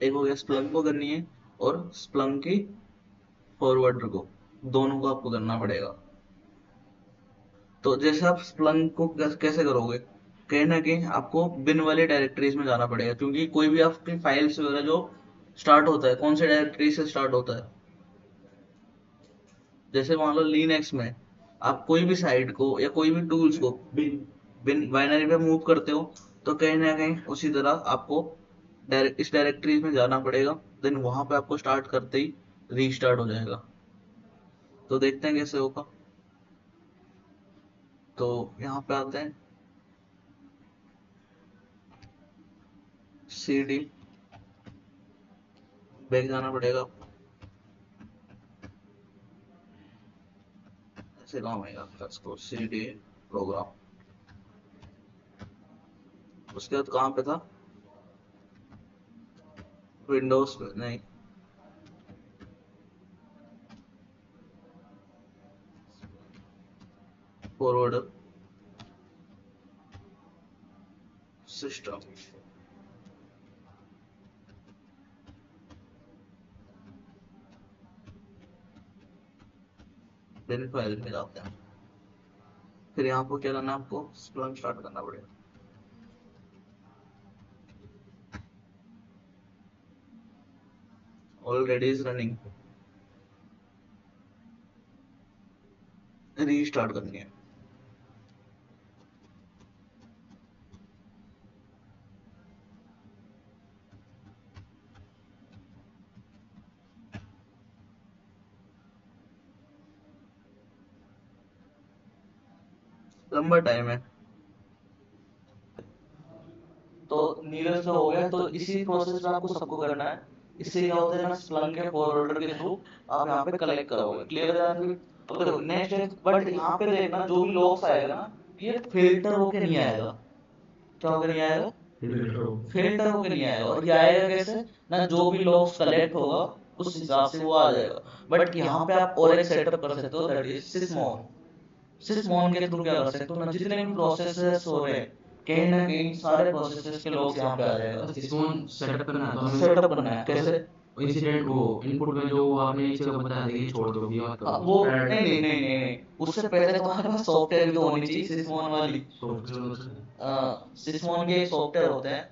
Speaker 1: एक हो गया स्प्लंक को करनी है, और स्प्लंक की फॉरवर्डर को, दोनों को आपको करना पड़ेगा। तो जैसे आप स्प्लंक को कैसे करोगे, कहीं ना कहीं आपको बिन वाली डायरेक्टरीज में जाना पड़ेगा, क्योंकि कोई भी आपकी फाइल्स वगैरह जो स्टार्ट होता है कौन से डायरेक्टरी से स्टार्ट होता है, जैसे मान लो लिनक्स में आप कोई भी साइट को या कोई भी टूल्स को बिन बिन बाइनरी पे मूव करते हो, तो कहीं ना कहीं उसी तरह आपको डायरेक्ट इस डायरेक्टरी में जाना पड़ेगा, देन वहां पे आपको स्टार्ट करते ही रीस्टार्ट हो जाएगा। तो देखते हैं कैसे होगा। तो यहाँ पे आते हैं, सी डी बैक जाना पड़ेगा आपको, ऐसे काम आएगा आपका, इसको सी डी प्रोग्राम। उसके बाद कहाँ पे था, विंडोज पे नहीं, फॉरवर्डर सिस्टम, देन फाइल में जाते हैं। फिर यहाँ पर क्या करना है आपको, स्प्लंक स्टार्ट करना पड़ेगा। ऑलरेडी इज रनिंग, रीस्टार्ट करनी है। लंबा टाइम है। तो नीरज का हो गया, तो इसी प्रोसेस में आपको सबको करना है। इससे क्या होता है ना, स्प्लंक के फॉरवर्डर के थ्रू आप यहाँ पे कलेक्ट करोगे। क्लियर है आपकी? अब देखो नेक्स्ट है, बट यहाँ पे देखना जो भी लॉग्स आएगा ना, ये फिल्टर होके नहीं आएगा। क्या होकर नहीं आएगा? फिल्टर होकर नहीं आएगा। और ये आएगा कैसे ना, जो भी लॉग्स कलेक्ट होगा उस हिसाब से वो आ जाएगा। बट यहाँ पे आप और एक सेटअप कर सकते हो, दैट इज सिसमोन। सिसमोन के थ्रू क्या कर सकते हो ना, जितने भी प्रोसेसेस हो रहे हैं कहीं ना कहीं सारे प्रोसेसेस के लोग यहाँ पे आ जाएगा।
Speaker 4: सिस्टम सेटअप करना है तो हमें
Speaker 1: सेटअप करना है कैसे?
Speaker 4: इंसिडेंट वो इनपुट में जो आपने नीचे का बताया था कि छोड़ दो ये बात
Speaker 1: हाँ,
Speaker 4: करो
Speaker 1: वो नहीं, उससे पहले तुम्हारे पास सॉफ्टवेयर भी तो होनी चाहिए सिसमोन वाली। सिसमोन के सॉफ्टवेयर होते हैं,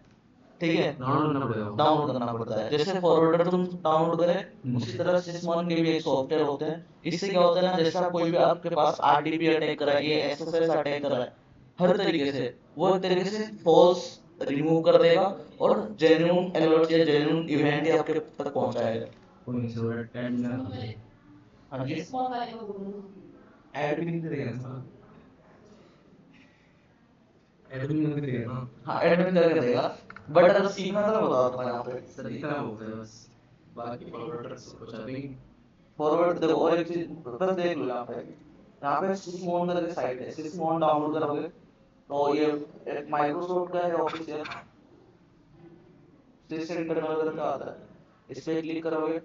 Speaker 1: ठीक है,
Speaker 4: डाउनलोड करना पड़ेगा
Speaker 1: डाउनलोड करना पड़ता है। जैसे फॉरवर्डर तुम डाउनलोड करे, उसी तरह सिसमोन के भी एक सॉफ्टवेयर होते हैं। इससे क्या होता है ना, जैसे आप कोई भी आपके पास आरडीपी अटैक कर रहा है, ये एसएसएस अटैक कर रहा है, हर तरीके से वो एक तरीके से फॉल्स रिमूव कर देगा और जेन्युइन अलर्ट या जेन्युइन इवेंट ही आपके तक पहुंचाएगा।
Speaker 4: कोई नहीं सर एडमिन
Speaker 1: हाँ जी,
Speaker 3: स्मॉल वाले को बोलो।
Speaker 1: एडमिन करेगा ना।
Speaker 4: एडमिन करके देगा ना
Speaker 1: हाँ, एडमिन करके देगा। बट अगर सीखना तो मैं बता दूंगा यहाँ पे।
Speaker 4: सर इतना होता है बस बाकी फॉरवर्डर से कुछ आता ही नहीं
Speaker 1: फॉरवर्ड देखो, और एक चीज बस देख लो यहाँ पे सिसमोन करके साइट है, सिसमोन डाउनलोड करोगे तो ये एक माइक्रोसॉफ्ट का है ऑफिशियल, सिस इंटरनल करके आता है। इस पे क्लिक करोगे,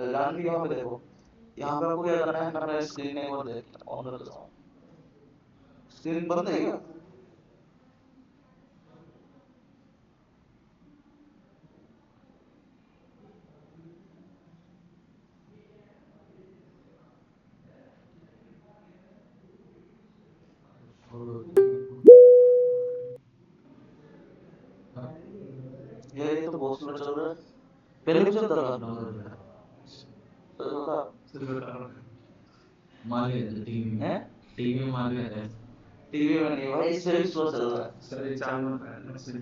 Speaker 1: जान भी यहाँ पे देखो, यहाँ पे आपको क्या करना है, मैं स्क्रीन एक बार देख ऑन कर देता हूँ। स्क्रीन बंद है क्या? ये तो बहुत स्लो चल रहा है, पहले भी चलता था। तो बता,
Speaker 4: मान लिया टीवी
Speaker 1: हैं?
Speaker 4: में टीवी में मान लिया है
Speaker 1: टीवी में नहीं भाई, इससे भी स्लो चल रहा है।
Speaker 4: सर ये चैनल मैसेज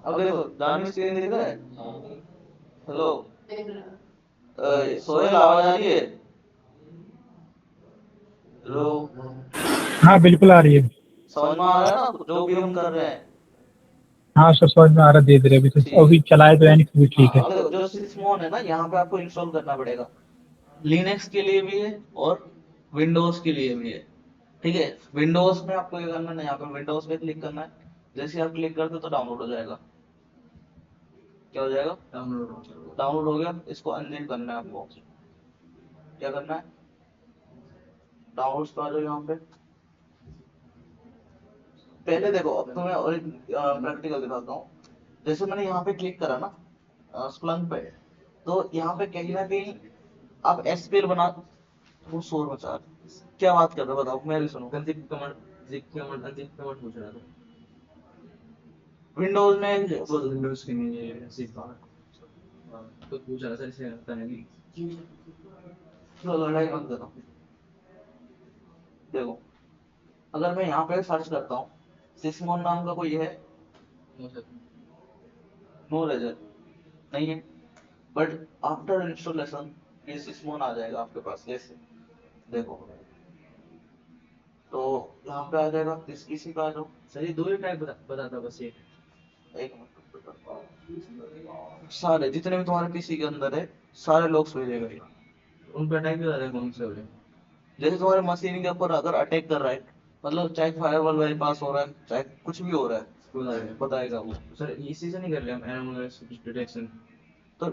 Speaker 1: अब देखो दानी स्क्रीन दिख रहा है। हेलो,
Speaker 3: देख रहा है।
Speaker 1: सोहेल आवाज आ रही है? हेलो,
Speaker 5: हाँ बिल्कुल आ रही है।
Speaker 1: समझ में आ रहा है ना जो भी हम कर रहे हैं?
Speaker 5: हाँ सब समझ में आ रहा, दे दे रहे अभी तो,
Speaker 1: ठीक।
Speaker 5: अभी चलाए तो है नहीं फिर भी ठीक है।
Speaker 1: हाँ देखो, जो सिसमोन है ना, यहाँ पे आपको इंस्टॉल करना पड़ेगा। लिनक्स के लिए भी है और विंडोज के लिए भी है, ठीक है। विंडोज में आपको ये करना है, यहाँ पे विंडोज पे क्लिक करना है। जैसे आप क्लिक करते हो तो डाउनलोड हो जाएगा। क्या हो जाएगा? डाउनलोड हो गया। इसको अनजिप करना है आपको। क्या करना है? डाउनलोड्स पे आ जाओ। यहाँ पे पहले देखो, अब तो मैं और एक प्रैक्टिकल दिखाता हूँ। जैसे मैंने यहाँ पे क्लिक करा ना स्प्लंक पे, तो यहाँ पे कहीं ना कहीं आप एसपीएल बना, वो शोर मचा रहा है। क्या बात कर रहे हो बताओ, मैं भी सुनूं।
Speaker 4: जिप कमांड पूछ रहा था
Speaker 1: विंडोज में
Speaker 4: विंडोज के लिए जिप कमांड तो पूछ रहा सर इसे आता है नहीं
Speaker 1: तो लड़ाई मत करो। देखो, अगर मैं यहाँ पे सर्च करता हूँ, सिसमोन नाम का कोई है? नो रिजल्ट नहीं है। बट आफ्टर इंस्टॉलेशन ये सिसमोन आ जाएगा आपके पास। जैसे देखो, तो यहाँ पे आ जाएगा, इसी पे आ जाओ।
Speaker 4: सर ये दो ही टाइप बताता बस ये
Speaker 1: एक मिनट, सारे जितने भी तुम्हारे पीसी के अंदर है सारे लोग सो जाएगा ये।
Speaker 4: उन पे अटैक भी होता है कौन से वाले
Speaker 1: जैसे तुम्हारे मशीन के ऊपर अगर अटैक कर रहा है, मतलब चाहे फायरवॉल बाईपास हो रहा है, चाहे कुछ भी हो रहा है, बताएगा वो।
Speaker 4: सर इसी से नहीं कर लिया हम एनोमलीज डिटेक्शन
Speaker 1: तो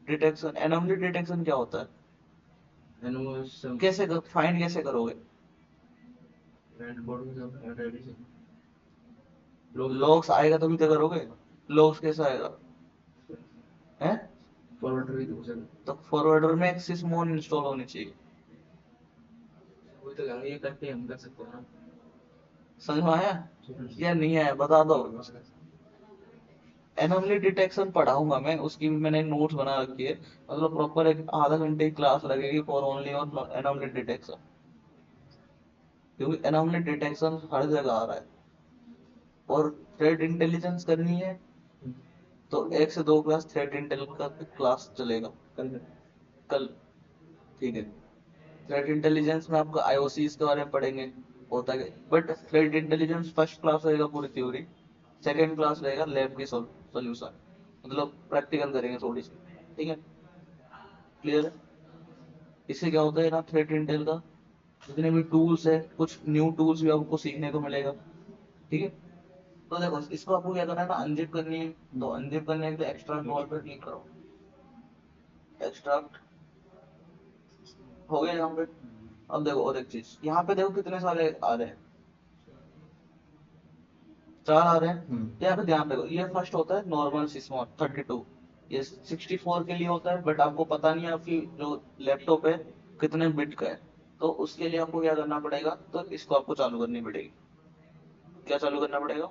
Speaker 1: डिटेक्शन, एनोमली डिटेक्शन क्या होता है?
Speaker 4: एनोमलीज
Speaker 1: कैसे फाइंड कैसे करोगे?
Speaker 4: एंड बॉटम से ऐड एडिशन
Speaker 1: लॉग्स आएगा तभी तो करोगे, लॉग्स कैसे आएगा है?
Speaker 4: फॉरवर्ड भी हो सकता
Speaker 1: तो फॉरवर्डर में एक सिसमोन इंस्टॉल होनी चाहिए।
Speaker 4: वही तो कहेंगे, ये करके हम कर सकते हैं ना।
Speaker 1: समझ में आया या नहीं आया बता दो। एनोमली डिटेक्शन पढ़ाऊंगा मैं, उसकी भी मैंने नोट्स बना रखी है, मतलब प्रॉपर एक आधा घंटे की क्लास लगेगी for only on anomaly detection, क्योंकि एनोमली डिटेक्शन हर जगह आ रहा है। और थ्रेट इंटेलिजेंस करनी है तो 1 से 2 क्लास थ्रेट इंटेल का क्लास चलेगा कल, ठीक है। थ्रेट इंटेलिजेंस में आपका आईओसीज के बारे में पढ़ेंगे, होता है but threat intelligence first class रहेगा पूरी थ्योरी, सेकंड क्लास रहेगा लैब की सॉल्यूशन, मतलब प्रैक्टिकल करेंगे थोड़ी सी, ठीक है। क्लियर है? इससे क्या होता है ना, थ्रेट इंटेल का जितने भी टूल्स है, कुछ न्यू टूल्स भी आपको सीखने को मिलेगा, ठीक है। तो देखो इसको आपको क्या करना है ना, अनजिप करनी है, तो अनजिप करने के लिए एक्स्ट्रा वॉल पर क्लिक करो, एक्स्ट्रैक्ट हो गया यहाँ पे। अब देखो और एक चीज, यहाँ पे देखो कितने सारे आ रहे हैं, 4 आ रहे हैं। यहाँ पे ध्यान रखो, ये फर्स्ट होता है नॉर्मल सिस्मॉन 32, ये 64 के लिए होता है, बट आपको पता नहीं है आपकी जो लैपटॉप है कितने बिट का है, तो उसके लिए आपको क्या करना पड़ेगा, तो इसको आपको चालू करनी पड़ेगी। क्या चालू करना पड़ेगा?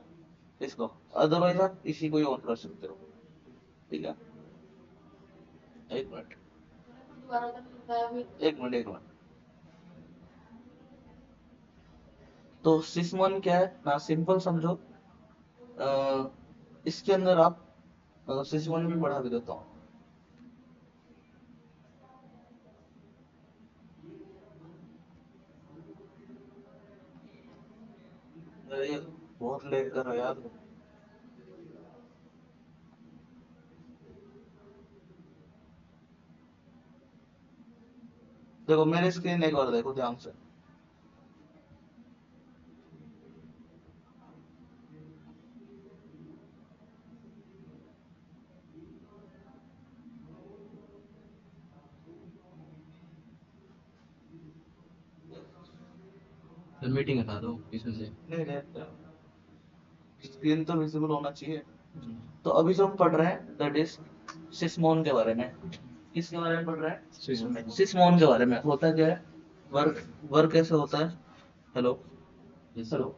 Speaker 1: इसको, अदरवाइज आप इसी को ही ऑन कर सकते हो, ठीक है। एक मिनट
Speaker 3: दोबारा तक बताया भी।
Speaker 1: एक मिनट। तो सिस्मन क्या है ना, सिंपल समझो। इसके अंदर आप सिस्मन भी बढ़ा भी देता हूँ। अरे ये बहुत लेट कर रहा है यार। देखो मेरे स्क्रीन एक बार देखो ध्यान से।
Speaker 4: तो मीटिंग हटा दो इसमें से।
Speaker 1: नहीं नहीं, स्क्रीन तो विजिबल होना चाहिए। तो अभी जो हम पढ़ रहे हैं दैट इज सिस्मोन के बारे में। किसके बारे में पढ़ रहे हैं? सिस्मोन के बारे में। होता क्या है, वर्क वर्क कैसे होता है। हेलो हेलो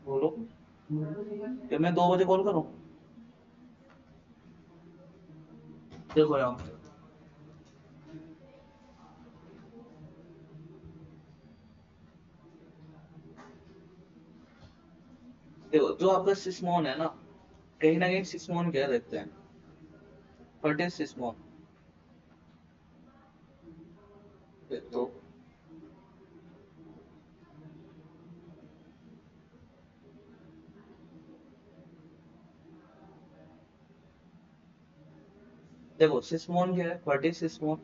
Speaker 1: बोलो, क्या मैं 2 बजे कॉल करूं? देखो यहाँ पे, देखो जो आपका सिस्मोन है ना कहीं सिस्मोन क्या देखते हैं, व्हाट इज सिस्मोन। तो देखो सिस्मोन क्या है, what is Sysmon.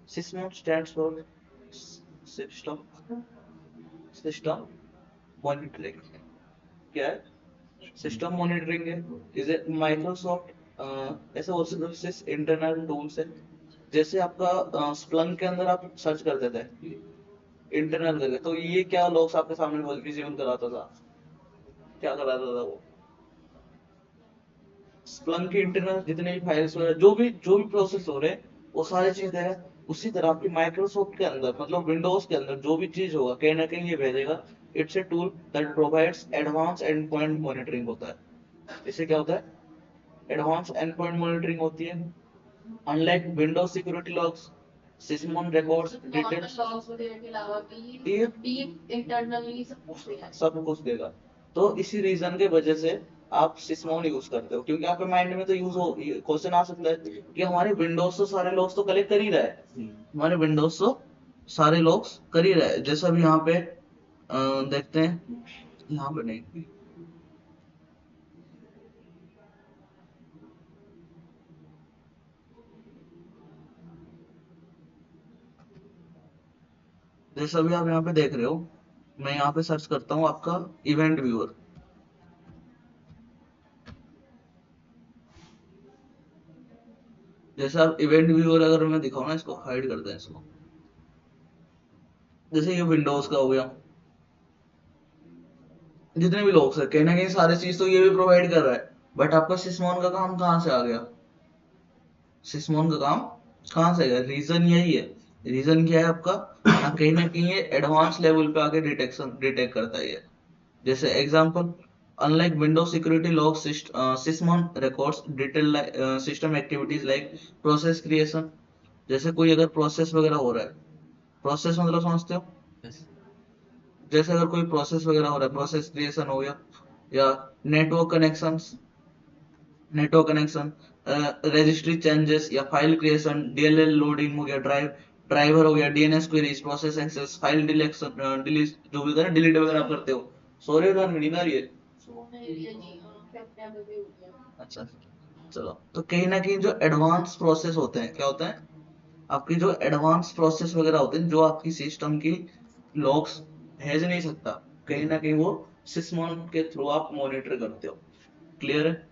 Speaker 1: Sysmon stands for system system monitoring. क्या है? सिस्टम मॉनिटरिंग है। इज ए माइक्रोसॉफ्ट ऐसे और सर्विसेज इंटरनल टूल्स है। जैसे आपका स्प्लंक के अंदर आप सर्च करते थे इंटरनल करके, तो ये क्या लोग आपके सामने विजिबल कराता था, क्या कराता था वो, स्प्लंक के इंटरनल जितने भी फाइल्स वगैरह जो भी प्रोसेस हो रहे हैं वो सारी चीज देगा। उसी तरह आपकी माइक्रोसॉफ्ट के अंदर मतलब विंडोज के अंदर जो भी चीज होगा कहीं ना कहीं ये भेजेगा। It's a tool that provides advance and point monitoring होता है। इससे क्या होता है, एडवांस एंड पॉइंट मॉनिटरिंग होती है। Unlike Windows security logs, Sysmon records
Speaker 3: normal
Speaker 1: details,
Speaker 3: logs वगैरह के अलावा भी
Speaker 1: ये
Speaker 3: डीप इंटरनली सब कुछ दिया है।
Speaker 1: सब कुछ देगा। तो इसी रीजन के वजह से आप सिस्मोन यूज करते हो, क्योंकि आपके माइंड में तो यूज हो क्वेश्चन आ सकता है कि हमारे विंडोज तो सारे लॉग्स तो कलेक्ट कर ही रहा है, हमारे विंडोज तो सारे लॉग्स कर ही रहा है। जैसा भी यहाँ पे देखते हैं, यहाँ पे नहीं, जैसा भी आप यहाँ पे देख रहे हो, मैं यहाँ पे सर्च करता हूँ आपका इवेंट व्यूअर। जैसे आप इवेंट व्यूअर अगर मैं दिखाऊँ ना, इसको हाइड कर दें इसको, जैसे ये विंडोज का हो गया, जितने भी लोग है कहीं ना कहीं सारी चीज तो ये भी प्रोवाइड कर रहा है, बट आपका सिस्मॉन का काम कहाँ से आ गया? सिस्मॉन का काम कहाँ से गया? रीजन यही है। रीजन क्या है आपका? कहीं ना कहीं ये एडवांस लेवल पे आके डिटेक्ट करता है ये। जैसे example, unlike Windows security log, Sysmon records detail system activities like process creation. जैसे कोई अगर प्रोसेस वगैरह हो रहा है, प्रोसेस मतलब समझते हो? जैसे अगर कोई प्रोसेस वगैरह हो रहा है, प्रोसेस क्रिएशन हो गया, या नेटवर्क कनेक्शंस, रजिस्ट्री चेंजेस या फाइल क्रिएशन, डीएलएल लोडिंग हो गया, ड्राइवर हो गया, DNS queries, process access, file deletion, delete जो भी होता है ना, डिलीट वगैरह आप करते हो। सॉरी यार नींद आ रही है।
Speaker 3: सोने एरिया जी फैक्ट्री में भी हो गया।
Speaker 1: अच्छा, चलो। तो कहीं ना कहीं जो एडवांस प्रोसेस होते हैं, क्या होता है, आपकी जो एडवांस प्रोसेस वगैरह होते हैं, जो आपकी सिस्टम की लॉग्स भेज नहीं सकता, कहीं ना कहीं वो सिस्मॉन के थ्रू आप मॉनिटर करते हो। क्लियर है?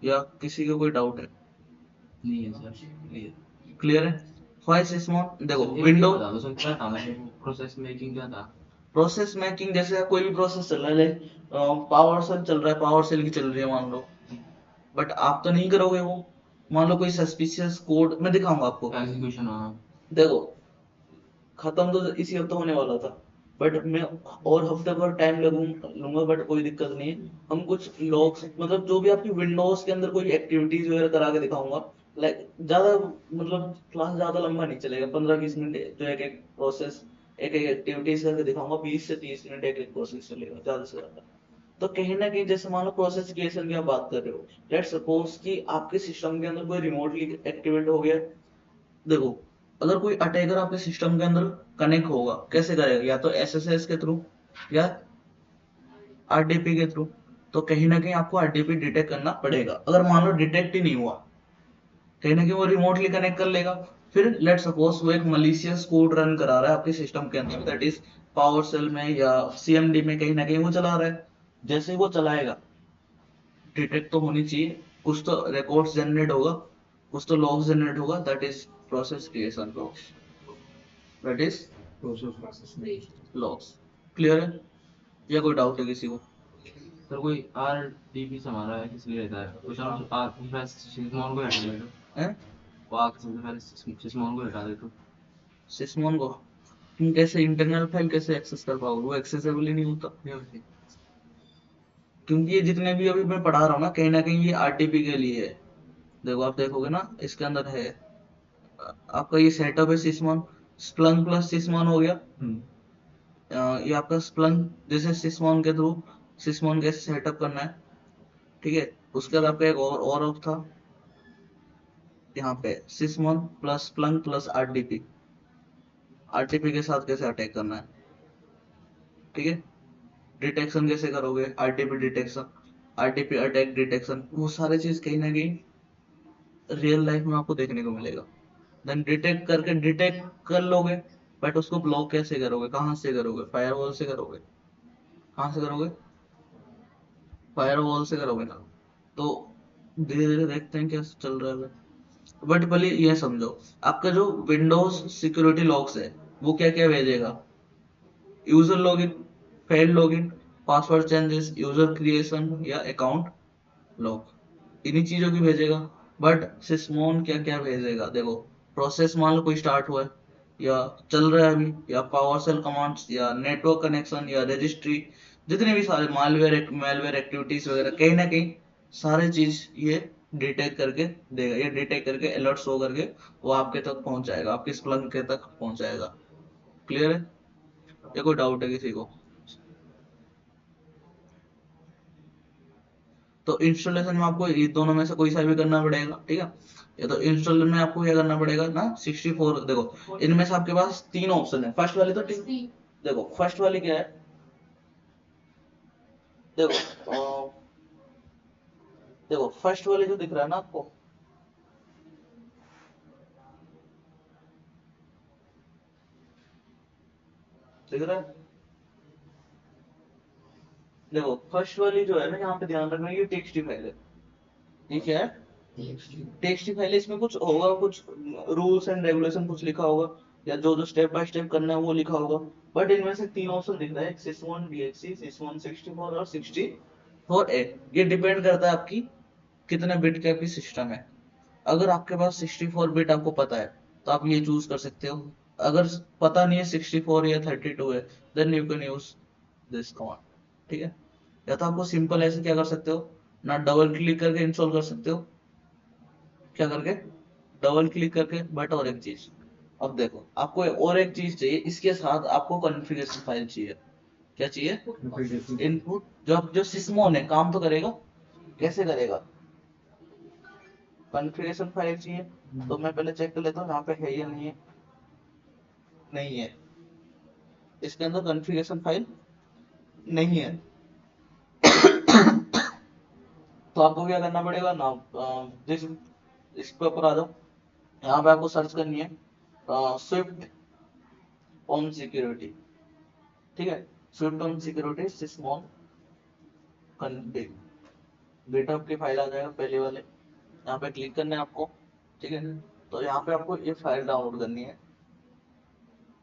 Speaker 1: या किसी को कोई डाउट है?
Speaker 4: नहीं है सर, क्लियर।
Speaker 1: क्लियर है? फाइल सिस्मॉन देखो,
Speaker 4: एक
Speaker 1: विंडो
Speaker 4: बता दो सर, क्या था मतलब प्रोसेस मेकिंग क्या था?
Speaker 1: प्रोसेस मैचिंग, जैसे कोई भी प्रोसेस चल रहा है, लाइक पावर सेल चल रहा है, पावर सेल की चल रही है मान लो, बट आप तो नहीं करोगे वो। मान लो कोई सस्पिशियस कोड मैं दिखाऊंगा आपको,
Speaker 4: एग्जीक्यूशन होना।
Speaker 1: देखो खत्म तो इसी हफ्ते होने वाला था, बट मैं और हफ्ते भर टाइम लूंगा, बट कोई दिक्कत नहीं है। हम कुछ लॉग्स, मतलब जो भी आपकी विंडोज के अंदर कोई एक्टिविटीज वगैरह करा के दिखाऊंगा, लाइक ज्यादा, मतलब क्लास ज्यादा लंबा नहीं चलेगा, 15-20 मिनट जो एक एक प्रोसेस, एक एक एक्टिविटीज करके दिखाऊंगा, 20 से 30 मिनट एक एक प्रोसेस चलेगा ज्यादा से ज्यादा। तो कहीं ना कहीं जैसे मान लो प्रोसेस क्रिएशन की आप बात कर रहे हो, लेट सपोज कि आपके सिस्टम के अंदर कोई रिमोटली एक्टिवेट हो गया। देखो, अगर कोई अटैकर आपके सिस्टम के अंदर कनेक्ट होगा, कैसे करेगा? या तो एसएसएस के थ्रू, या आरडीपी के थ्रू। तो कहीं ना कहीं आपको आरडीपी डिटेक्ट करना पड़ेगा। अगर मान लो डिटेक्ट ही नहीं हुआ, कहीं ना कहीं वो रिमोटली कनेक्ट कर लेगा। फिर लेट सपोज वो एक मलिशियस कोड रन करा रहा है आपके सिस्टम के अंदर, दैट इज पावर सेल में या सीएमडी में, कहीं ना कहीं वो चला रहा है। जैसे ही वो चलाएगा, डिटेक्ट तो होनी चाहिए, कुछ तो रिकॉर्ड्स जनरेट होगा, कुछ तो लॉग्स जनरेट होगा, that is process creation logs, that is logs. Clear है? या कोई डाउट है किसी को?
Speaker 4: सर कोई आरडीपी से हमारा है किस लिए रहता है? कुछ हम आर सिस्मॉन को हटा देते
Speaker 1: हैं?
Speaker 4: वो आके सबसे पहले सिस्मॉन को हटा देते।
Speaker 1: सिस्मोन को तुम कैसे इंटरनल फाइल कैसे एक्सेस कर पाओगे? वो एक्सेसिबल ही नहीं होता, क्योंकि ये जितने भी अभी मैं पढ़ा रहा हूँ ना, कहीं ना कहीं ये आरटीपी के लिए है। देखो आप देखोगे ना, इसके अंदर है आपका ये सेटअप है सिस्मॉन, स्प्लंक प्लस सिस्मॉन हो गया। ये आपका स्प्लंक, जैसे सिस्मॉन के थ्रू सिस्मॉन कैसे सेटअप करना है, ठीक है। उसके बाद आपका एक और ऑफ था यहाँ पे, Sysmon plus Splunk plus RTP, RTP के साथ कैसे अटैक करना है, ठीक है। डिटेक्शन कैसे करोगे, RTP detection, RTP attack detection, वो सारी चीज कहीं ना कहीं रियल लाइफ में आपको देखने को मिलेगा। देन डिटेक्ट कर लोगे, बट उसको ब्लॉक कैसे करोगे? कहाँ से करोगे? फायरवॉल से करोगे। कहाँ से करोगे? फायरवॉल से करोगे ना। तो धीरे धीरे देखते हैं क्या चल रहा है। बट भले ये समझो, आपका जो विंडोज सिक्योरिटी लॉक्स है, वो क्या क्या भेजेगा? User login, failed login, password changes, user creation या अकाउंट लॉक, इन्हीं चीजों की भेजेगा। बट सिस्मोन क्या क्या भेजेगा? देखो, प्रोसेस मान लो कोई स्टार्ट हुआ है या चल रहा है अभी, या पावर सेल कमांड्स, या नेटवर्क कनेक्शन, या रजिस्ट्री, जितने भी सारे मालवेयर एक्टिविटीज वगैरह, कहीं ना कहीं सारे चीज ये डिटेक्ट करके देगा। ये डिटेक्ट करके अलर्ट शो करके वो आपके तक पहुंच जाएगा, आपके स्प्लंक के तक पहुंच जाएगा। क्लियर है? या कोई डाउट है किसी को? तो इंस्टॉलेशन में आपको ये दोनों में से कोई सा भी करना पड़ेगा, ठीक है। ये तो इंस्टॉल में आपको क्या करना पड़ेगा ना, 64, देखो इनमें से आपके पास 3 ऑप्शन है। फर्स्ट वाली तो ठीक, देखो फर्स्ट वाली क्या है, देखो देखो फर्स्ट वाली जो दिख रहा है ना आपको, दिख रहा है? देखो फर्स्ट वाली जो है ना, यहाँ पे ध्यान रखना, ये टेक्स्ट फाइल है। ये क्या है? टेक्स्ट फाइल है। इसमें कुछ होगा, कुछ रूल्स एंड रेगुलेशन कुछ लिखा होगा, या जो जो स्टेप बाय स्टेप करना है वो लिखा होगा। बट इनमें से तीन ऑप्शन दिख रहा है, sys1 DHC, sys1 64 और 64A। ये डिपेंड करता है आपकी कितने बिट की आपकी सिस्टम है। अगर आपके पास 64 बिट आपको पता है तो आप ये चूज कर सकते हो। अगर पता नहीं है 64 या 32 है, then you can use this command. ठीक है, या तो आपको सिंपल ऐसे क्या कर सकते हो ना, डबल क्लिक करके इंस्टॉल कर सकते हो। क्या करके? डबल क्लिक करके। बट और एक चीज, अब देखो आपको और एक चीज चाहिए, इसके साथ आपको कॉन्फ़िगरेशन फाइल चाहिए। क्या चाहिए? इनपुट। जो सिस्मोन है काम तो करेगा, कैसे करेगा? कॉन्फ़िगरेशन फाइल चाहिए। तो मैं पहले चेक कर लेता हूँ यहाँ पे है या नहीं है। नहीं है, इसके अंदर कॉन्फ़िगरेशन फाइल नहीं है। तो आपको क्या करना पड़ेगा ना, जिस इसके ऊपर आ जाओ, यहाँ पे आपको सर्च करनी है स्विफ्ट ऑन सिक्योरिटी। ठीक है, swift on security Sysmon config, GitHub की फाइल आ जाएगा पहले वाले, यहाँ पे क्लिक करना है आपको। ठीक है, तो यहाँ पे आपको ये फाइल डाउनलोड करनी है।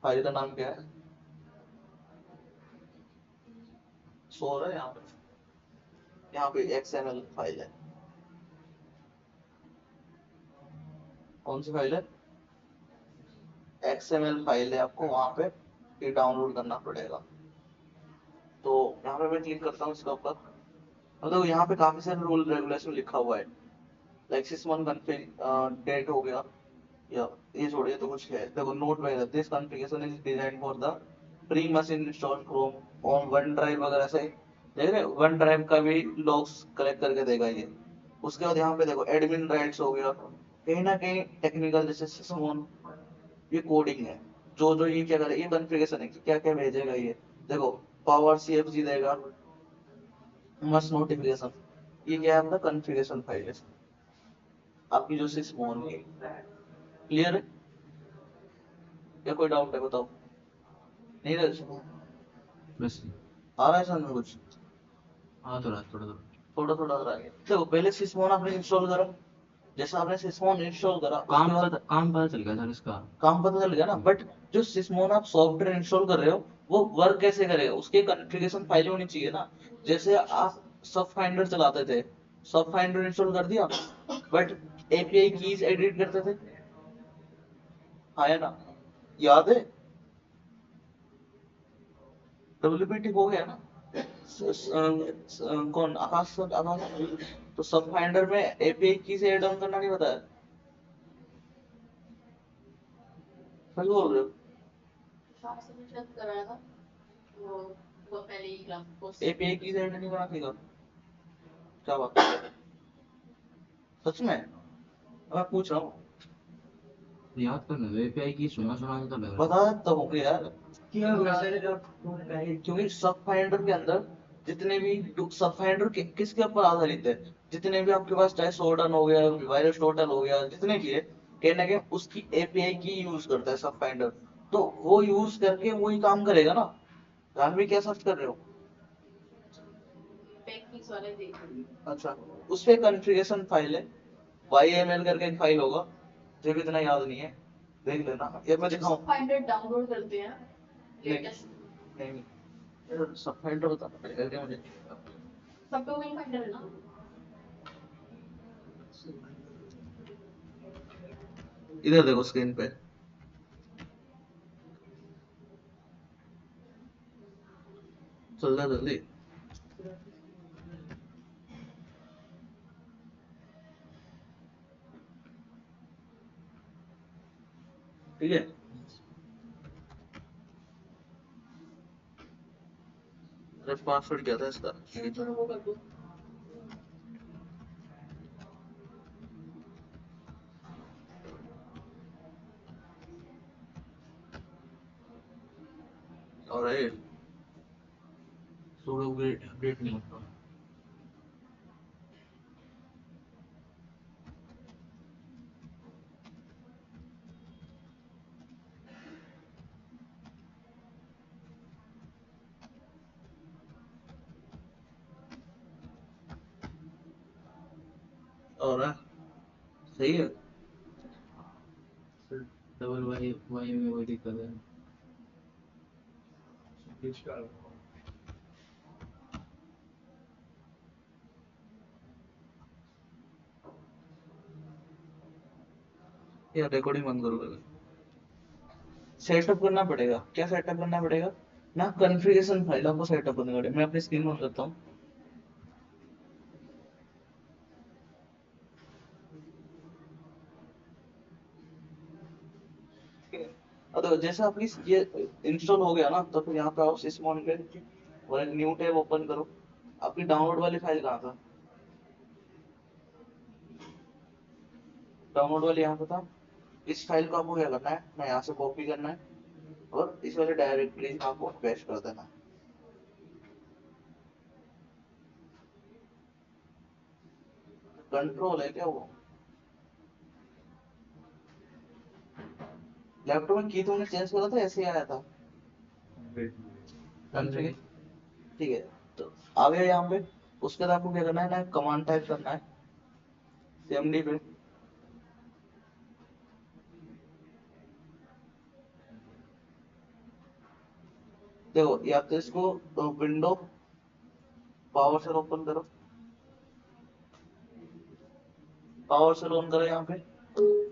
Speaker 1: फाइल का नाम क्या है? शो रहा है यहाँ पे XML फाइल है। कौन सी फाइल है? XML फाइल है, आपको वहां पे ये डाउनलोड करना पड़ेगा। तो यहाँ पे मैं क्लिक करता हूँ इसके ऊपर। मतलब यहाँ पे काफी सारे रूल रेगुलेशन लिखा हुआ है, लाइक सिस्मन कॉन्फ़िग डेट हो गया, या ये छोड़िए तो कुछ है। देखो नोट वगैरह, this configuration is design for the pre machine install from on one drive वगैरह से। देख रहे वन ड्राइव का भी लॉग्स कलेक्ट करके देगा ये। उसके बाद यहाँ पे देखो एडमिन राइट्स हो गया, कहीं ना कहीं टेक्निकल जैसे सिस्मोन, ये कोडिंग है। जो जो ये क्या करे, ये कॉन्फ़िगरेशन है कि क्या क्या भेजेगा ये। देखो पावर CFG देगा, मस्ट नोटिफिकेशन, ये क्या है आपका कॉन्फ़िगरेशन फाइल है आपकी जो सिस्मोन है। क्लियर है या कोई डाउट है बताओ? नहीं रहा?
Speaker 4: बस
Speaker 1: आ रहा है समझ में कुछ?
Speaker 4: हाँ थोड़ा थोड़ा थोड़ा
Speaker 1: थोड़ा थोड़ा आ रहा है। देखो पहले सिस्मोन आपने इंस्टॉल करा, जैसा आपने सिस्मोन इंस्टॉल करा उसके बाद
Speaker 4: काम पता चल गया सर इसका।
Speaker 1: काम पता चल गया ना। बट जो सिस्मोन आप सॉफ्टवेयर इंस्टॉल कर रहे हो वो वर्क कैसे करेगा, उसके कॉन्फ़िगरेशन फाइल होनी चाहिए ना। जैसे आप सब फाइंडर चलाते थे, सब फाइंडर इंस्टॉल कर दिया, बट API कीज एडिट करते थे, हाँ है ना, याद है? WPT हो गया ना। कौन आकाश सर? आकाश तो सब फाइंडर में API की से ऐड ऑन करना नहीं बताया? सही बोल रहे हो?
Speaker 3: शाम से मैं शायद कराया था, वो वो पहले ही क्लास कोर्स।
Speaker 1: API की से ऐड नहीं करना सीखा? क्या बात है, सच में? मैं पूछ रहा हूँ,
Speaker 4: याद करने दो, एपीआई की सुना सुना तो लग रहा
Speaker 1: बता देता हूँ यार।
Speaker 2: क्यों वैसे जो पहले
Speaker 1: क्योंकि सब फाइंडर के अंदर जितने भी सब फाइंडर किसके ऊपर आधारित है, जितने भी आपके पास चाहे सोर्डन हो गया, वायरस टोटल हो गया, जितने भी है कहीं ना कहीं उसकी API की यूज करता है सब फाइंडर। तो वो यूज करके वही काम करेगा ना। जानवी क्या सर्च कर रहे हो?
Speaker 3: पैक पीस वाले देख रही हूँ।
Speaker 1: अच्छा, उस पे कॉन्फ़िगरेशन फाइल है, YAML करके एक फाइल होगा, मुझे भी इतना याद नहीं है, देख लेना। ये मैं दिखाऊं?
Speaker 3: फाइंडर डाउनलोड करते हैं
Speaker 1: नहीं
Speaker 3: लेटेस्ट।
Speaker 1: नहीं, सब फाइंडर बताना पड़ेगा क्या मुझे?
Speaker 3: सब पे वही फाइंडर है ना।
Speaker 1: इधर देखो स्क्रीन पे, चल रहा जल्दी। ठीक है, अरे पासवर्ड क्या था इसका?
Speaker 3: चलो वो कर दो।
Speaker 1: और ये
Speaker 4: सुडो अपडेट अपडेट नहीं होता।
Speaker 1: और सही है।
Speaker 4: डबल वाई वाई में वही कोई दिक्कत है।
Speaker 1: या रिकॉर्डिंग बंद करो पहले। सेटअप करना पड़ेगा, क्या सेटअप करना पड़ेगा ना, कॉन्फ़िगरेशन फाइल आपको सेटअप करनी पड़ेगी। मैं अपनी स्क्रीन ऑन करता हूँ। ठीक है, अब देखो जैसे आपकी ये इंस्टॉल हो गया ना, तो फिर यहाँ पे आओ सिस्मॉन पे और एक न्यू टैब ओपन करो। आपकी डाउनलोड वाली फाइल कहाँ था? डाउनलोड वाली यहाँ पे था। इस फाइल को आपको क्या करना है ना, यहाँ से कॉपी करना है और इस वाले डायरेक्टरी में आपको पेस्ट कर देना है। कंट्रोल है क्या वो? लैपटॉप में की तुमने चेंज करा था, ऐसे ही आया था कॉन्फ़िगर? ठीक है, तो आ गया यहाँ पे। उसके बाद आपको क्या करना है ना, कमांड टाइप करना है cmd पे। देखो या तो इसको विंडो पावर से ओपन करो, पावर से ऑन करो यहाँ पे।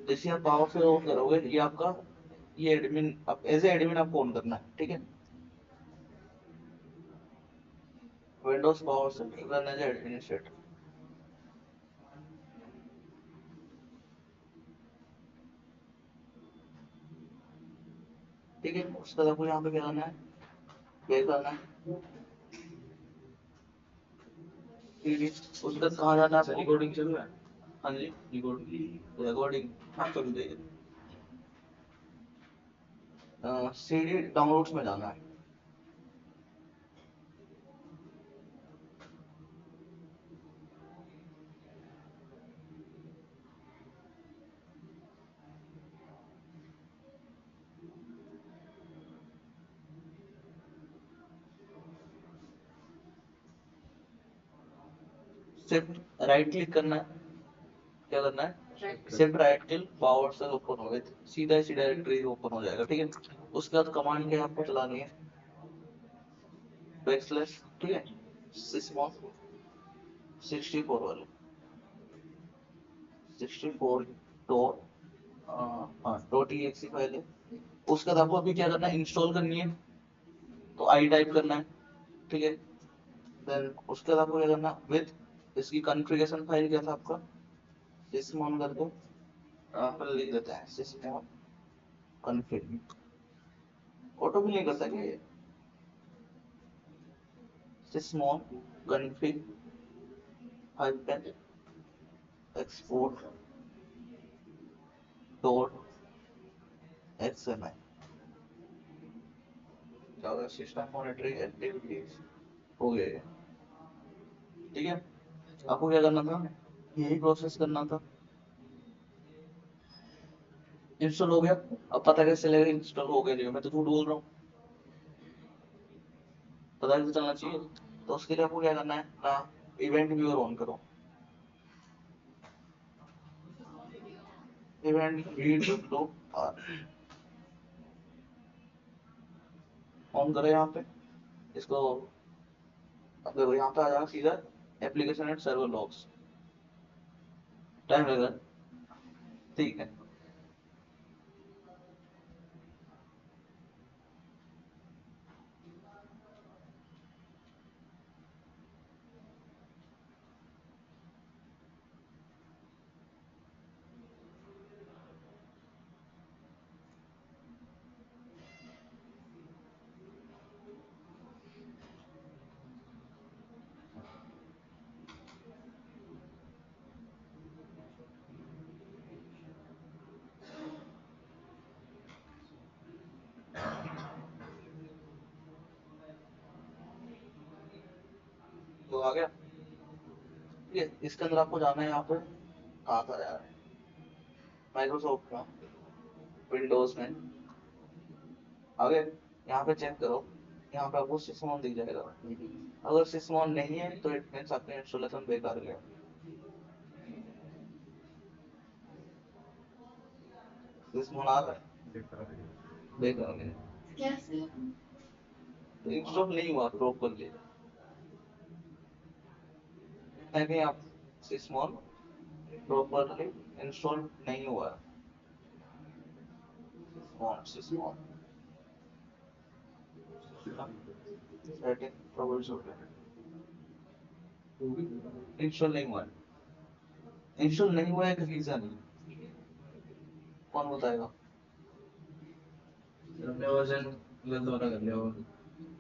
Speaker 1: जैसे आप पावर से ऑन करोगे, ये आपका ये एडमिन, आप एज ए एडमिन आपको ऑन करना है। ठीक है, विंडोज पावर से रन एज एडमिनिस्ट्रेटर। ठीक है, उसके बाद आपको यहाँ पे क्या करना है, पे करना है। ठीक है, उसके बाद कहाँ जाना है आपको?
Speaker 4: रिकॉर्डिंग चल रहा है।
Speaker 1: हाँ जी,
Speaker 4: रिकॉर्डिंग
Speaker 1: रिकॉर्डिंग हाँ कर दीजिए। सीडी डाउनलोड्स में जाना है। शिफ्ट राइट क्लिक करना है। क्या करना है? शिफ्ट राइट क्लिक, पावर से ओपन हो गए, सीधा इसी डायरेक्टरी ओपन हो जाएगा। ठीक है, उसके बाद कमांड क्या आपको चलानी है, बैकस्लैश। ठीक है, सिस्मॉन 64 वाले 64 डॉट हाँ डॉट exe फाइल है। उसके बाद आपको अभी क्या करना है, इंस्टॉल करनी है, तो आई टाइप करना है। ठीक है, देन उसके बाद आपको क्या करना है, विद इसकी कॉन्फ़िगरेशन फाइल क्या था आपका, सिस्मॉन करके पर लिख देते हैं सिस्मॉन कॉन्फ़िग। ऑटो भी नहीं करता क्या ये? Sysmon config hyphen export dot XML. System monitoring activities हो गया ये। ठीक है, आपको क्या करना था, यही प्रोसेस करना था। इंस्टॉल हो गया, अब पता कैसे चलेगा इंस्टॉल हो गया नहीं हो? मैं तो झूठ बोल रहा हूँ, पता कैसे चलना चाहिए? तो उसके लिए आपको क्या करना है ना, इवेंट व्यूअर ऑन करो। इवेंट व्यूअर ऑन करो यहाँ पे इसको। अब देखो यहाँ पे आ जाना सीधा application and server logs. Time लगेगा, ठीक है। तो आ गया। ठीक है, इसके अंदर आपको जाना है यहाँ पे, कहाँ था यार, माइक्रोसॉफ्ट में, विंडोज में। आगे यहाँ पे चेक करो, यहाँ पे आपको सिस्मॉन दिख जाएगा। अगर सिस्मॉन नहीं है तो इट मीन्स आपका इंस्टॉलेशन बेकार गया। सिस्मॉन आ रहा है, देखा मैंने,
Speaker 3: कैसे?
Speaker 1: तो इंस्टॉल नहीं हुआ प्रॉपरली। नहीं आप सिस्मॉन प्रॉपरली इंस्टॉल नहीं हुआ। सिस्मॉन सेटिंग ट्रबल शूटर इंस्टॉल नहीं हुआ। इंस्टॉल नहीं हुआ एक रीजन कौन बताएगा?
Speaker 4: अपने वर्जन गलत वाला कर लिया होगा।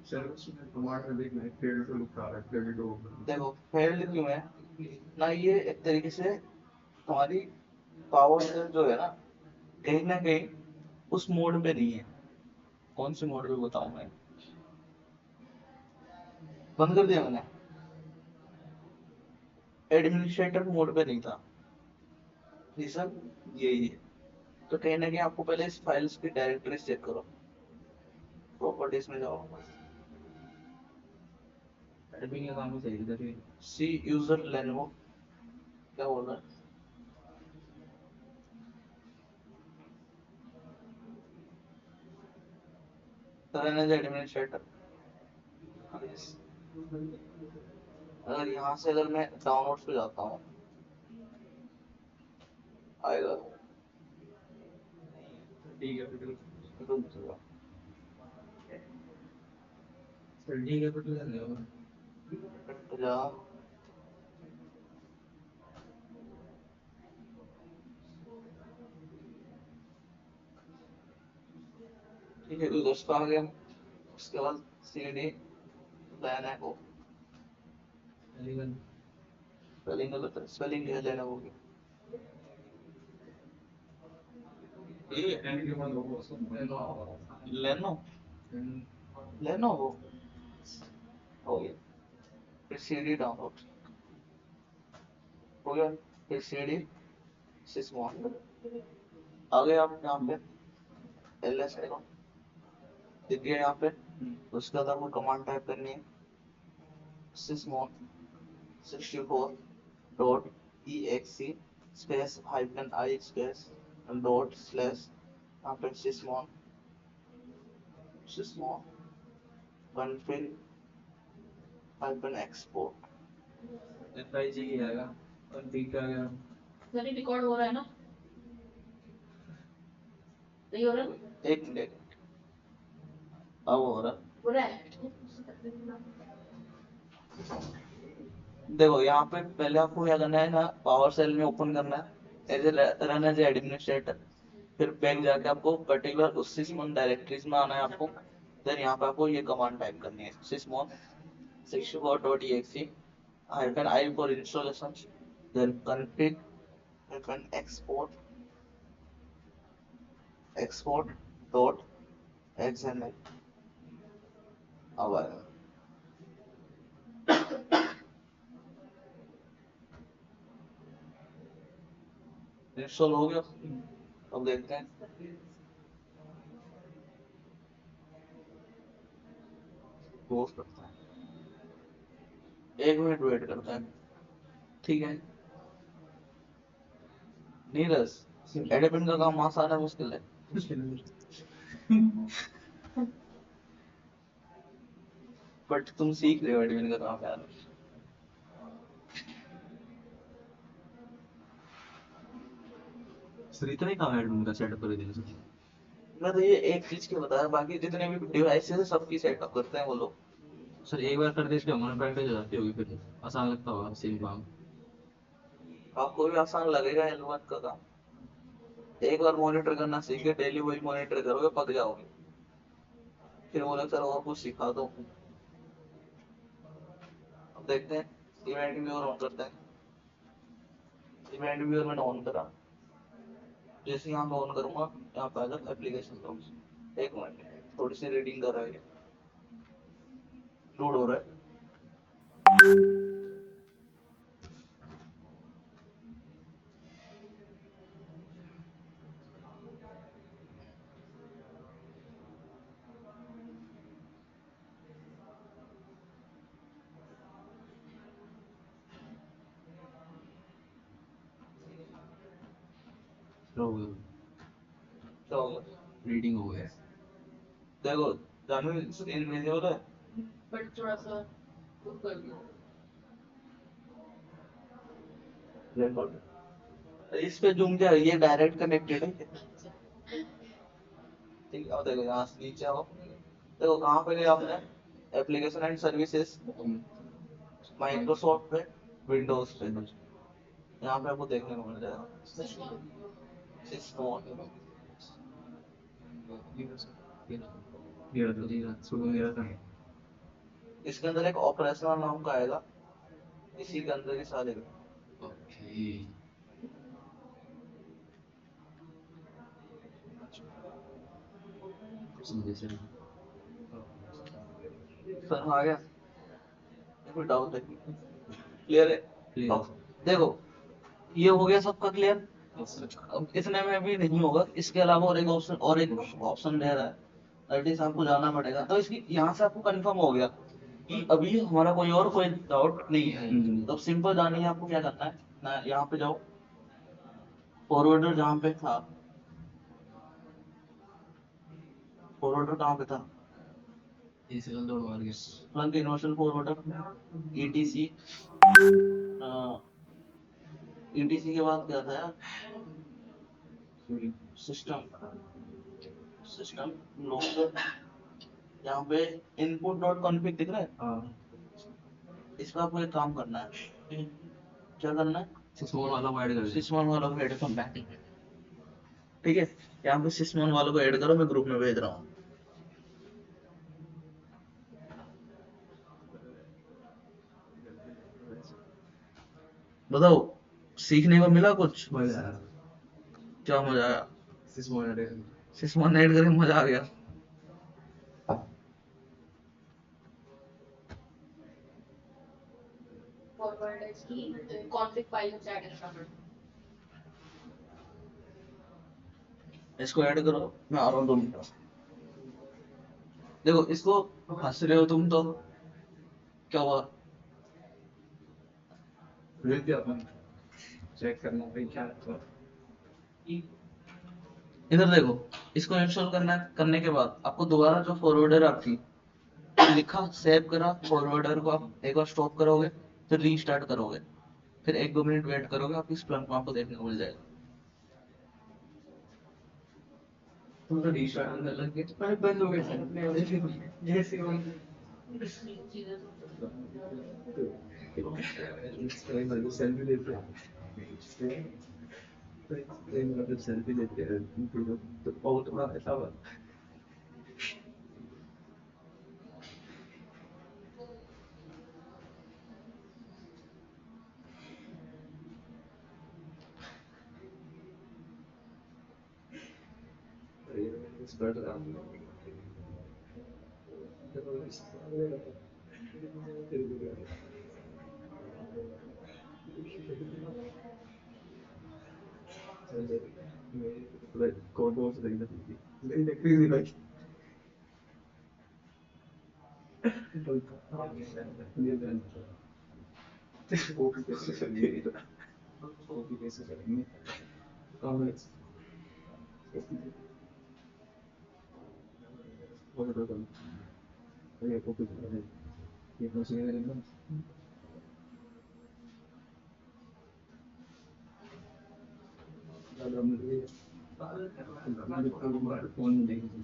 Speaker 2: सर उसमें कमांड में देखना है फेल टू लिखा है फेल टू
Speaker 1: देखो फेल्ड क्यों है ना, ये एक तरीके से तुम्हारी पावर सेल जो है ना कहीं उस मोड पे नहीं है। कौन से मोड पे बताऊं मैं? बंद कर दिया मैंने, एडमिनिस्ट्रेटर मोड पे नहीं था। रीजन यही है। तो कहीं ना कहीं आपको पहले इस फाइल्स की डायरेक्टरीज चेक करो, प्रॉपर्टीज में जाओ,
Speaker 4: एडमिन का काम ही सही था फिर।
Speaker 1: सी यूजर लेनोवो, क्या बोल रहा है? Run as administrator. अगर यहाँ से अगर मैं डाउनलोड्स पे जाता हूँ आएगा,
Speaker 4: ठीक है फिर।
Speaker 1: रुक जाएगा।
Speaker 4: सर ठीक है फिर तो जाने होगा।
Speaker 1: जा ठीक है, यूजर्स का आ गया। उसके बाद सीडी लैन है वो,
Speaker 4: लेकिन
Speaker 1: स्पेलिंग गलत है, स्पेलिंग क्या लेना होगी? ये
Speaker 4: एंड के बाद लोगों को
Speaker 1: लेनो, लेनोवो हो गया। फिर सीडी डाउनलोड हो गया। फिर सीडी सिस्मॉन आ गए आप यहाँ पे, एलएस दिख गया यहाँ पे। उसके बाद आपको कमांड टाइप करनी है, sysmon 64 dot exe space hyphen I space dot slash, यहाँ पे sysmon config hyphen export.
Speaker 4: FIG ही आएगा और ठीक आ गया।
Speaker 3: सर रिकॉर्ड हो रहा है ना? नहीं हो रहा?
Speaker 1: एक मिनट, अब हो रहा।
Speaker 3: हो रहा है।
Speaker 1: देखो यहाँ पे पहले आपको क्या करना है ना, पावर सेल में ओपन करना है एज रन एज एडमिनिस्ट्रेटर। फिर बैक जाके आपको पर्टिकुलर उस सिस्मॉन डायरेक्टरीज में आना है आपको। देन यहाँ पे आपको ये कमांड टाइप करनी है, sysmon 64.exe hyphen I for installation, then config hyphen export dot xml। अब आएगा, इंस्टॉल हो गया। अब देखते हैं पोस्ट करता है, 1 मिनट वेट करता है। ठीक है नीरज, एडिटिंग का काम आसान है मुश्किल है? बट तुम सीख रहे हो एडिटिंग का काम यार।
Speaker 4: सर इतना ही काम एडमिन का सेटअप कर देना सर।
Speaker 1: मैं तो ये एक चीज की बताया, बाकी जितने भी डिवाइसेस है सबकी सेटअप करते हैं वो लोग।
Speaker 4: सर एक बार कर देते हमारा प्रैक्टिस हो जाती होगी फिर आसान लगता होगा सेम काम।
Speaker 1: आपको भी आसान लगेगा एलवन का काम। एक बार मॉनिटर करना सीख के डेली वही मॉनिटर करोगे पक जाओगे। फिर बोले सर और कुछ सिखा दो। अब देखते हैं, इवेंट व्यूअर ऑन करते हैं। इवेंट व्यूअर मैंने ऑन करा, जैसे यहाँ पे ऑन करूंगा यहाँ पे आ जाता एप्लीकेशन। एक मिनट थोड़ी सी रीडिंग कर रहा है, लोड हो रहा है।
Speaker 4: तो
Speaker 1: तो
Speaker 4: रीडिंग हो गया।
Speaker 1: देखो जानवी स्क्रीन विजिबल है।
Speaker 3: बट थोड़ा सा वो कर दो।
Speaker 1: इस पे जूम क्या है, ये डायरेक्ट कनेक्टेड है। ठीक है, और देखो यहाँ से नीचे आओ, देखो कहाँ पे गए आपने, एप्लीकेशन एंड सर्विसेज, माइक्रोसॉफ्ट पे, विंडोज पे, यहाँ पे आपको देखने को मिल जाएगा सिस्टम।
Speaker 4: ये रहा जी हाँ सुबह गया था
Speaker 1: इसके अंदर एक ऑपरेशनल नाम का आएगा, इसी के अंदर ही सारे।
Speaker 4: ओके समझे सर
Speaker 1: सर आ गया, कोई डाउट है? क्लियर है?
Speaker 4: क्लियर
Speaker 1: अब देखो ये हो गया सबका क्लियर।
Speaker 4: सर
Speaker 1: अब इतने में भी नहीं होगा, इसके अलावा और एक ऑप्शन रह रहा है, दैट इज आपको जाना पड़ेगा। तो इसकी यहाँ से आपको कंफर्म हो गया कि अभी हमारा कोई डाउट नहीं है। तो सिंपल जानिए आपको क्या करना है ना, यहाँ पे जाओ, फॉरवर्डर जहाँ पे था, फॉरवर्डर कहाँ पे था,
Speaker 4: इसे कल दौड़ मार गया
Speaker 1: front innovation forwarder, etc, etc के बाद क्या था यार, सिस्टम, सिस्टम लोग, यहाँ पे इनपुट डॉट कॉन्फ़िग दिख रहा है,
Speaker 4: हाँ
Speaker 1: इस पर आपको एक काम करना है। क्या करना है,
Speaker 4: सिस्मोन वाला को ऐड कर दे
Speaker 1: सिस्मन वालों को ऐड करना है। ठीक है, यहाँ पे सिस्मन वालों को ऐड करो, मैं ग्रुप में भेज रहा हूँ। बताओ सीखने को मिला कुछ?
Speaker 4: मजा आया
Speaker 1: क्या मजा आया?
Speaker 4: सिस्मोन ऐड कर
Speaker 1: सिस्मन ऐड करके मजा आ गया।
Speaker 3: फॉरवर्ड है कि कॉन्फ्लिक्ट फाइल में ऐड करना।
Speaker 1: इसको ऐड करो, मैं आ रहा हूँ 2 मिनट। देखो इसको हंस रहे हो तुम तो, क्या हुआ?
Speaker 4: भेज दिया अपन चेक करना भाई क्या है
Speaker 1: इधर देखो, इसको इंस्टॉल करना है, करने के बाद आपको दोबारा जो फॉरवर्डर आपकी लिखा सेव करा, फॉरवर्डर को आप एक बार स्टॉप करोगे, फिर रीस्टार्ट करोगे, फिर 1-2 मिनट वेट करोगे, आपकी स्प्लंक वहां को देखने को मिल जाएगा।
Speaker 4: तुम तो रीस्टार्ट करने लग गए
Speaker 2: भाई बंद हो गए सर अपने आप से। जैसे हम
Speaker 4: सेल्फी लेते हैं सेल्फी लेते हैं तो बहुत बड़ा ऐसा कौन कौन से देखना कॉपी कैसे करेंगे कॉपी कैसे करेंगे कॉमेंट्स फोटो कर ये कॉपी करेंगे ये कैसे करेंगे फोन देखेंगे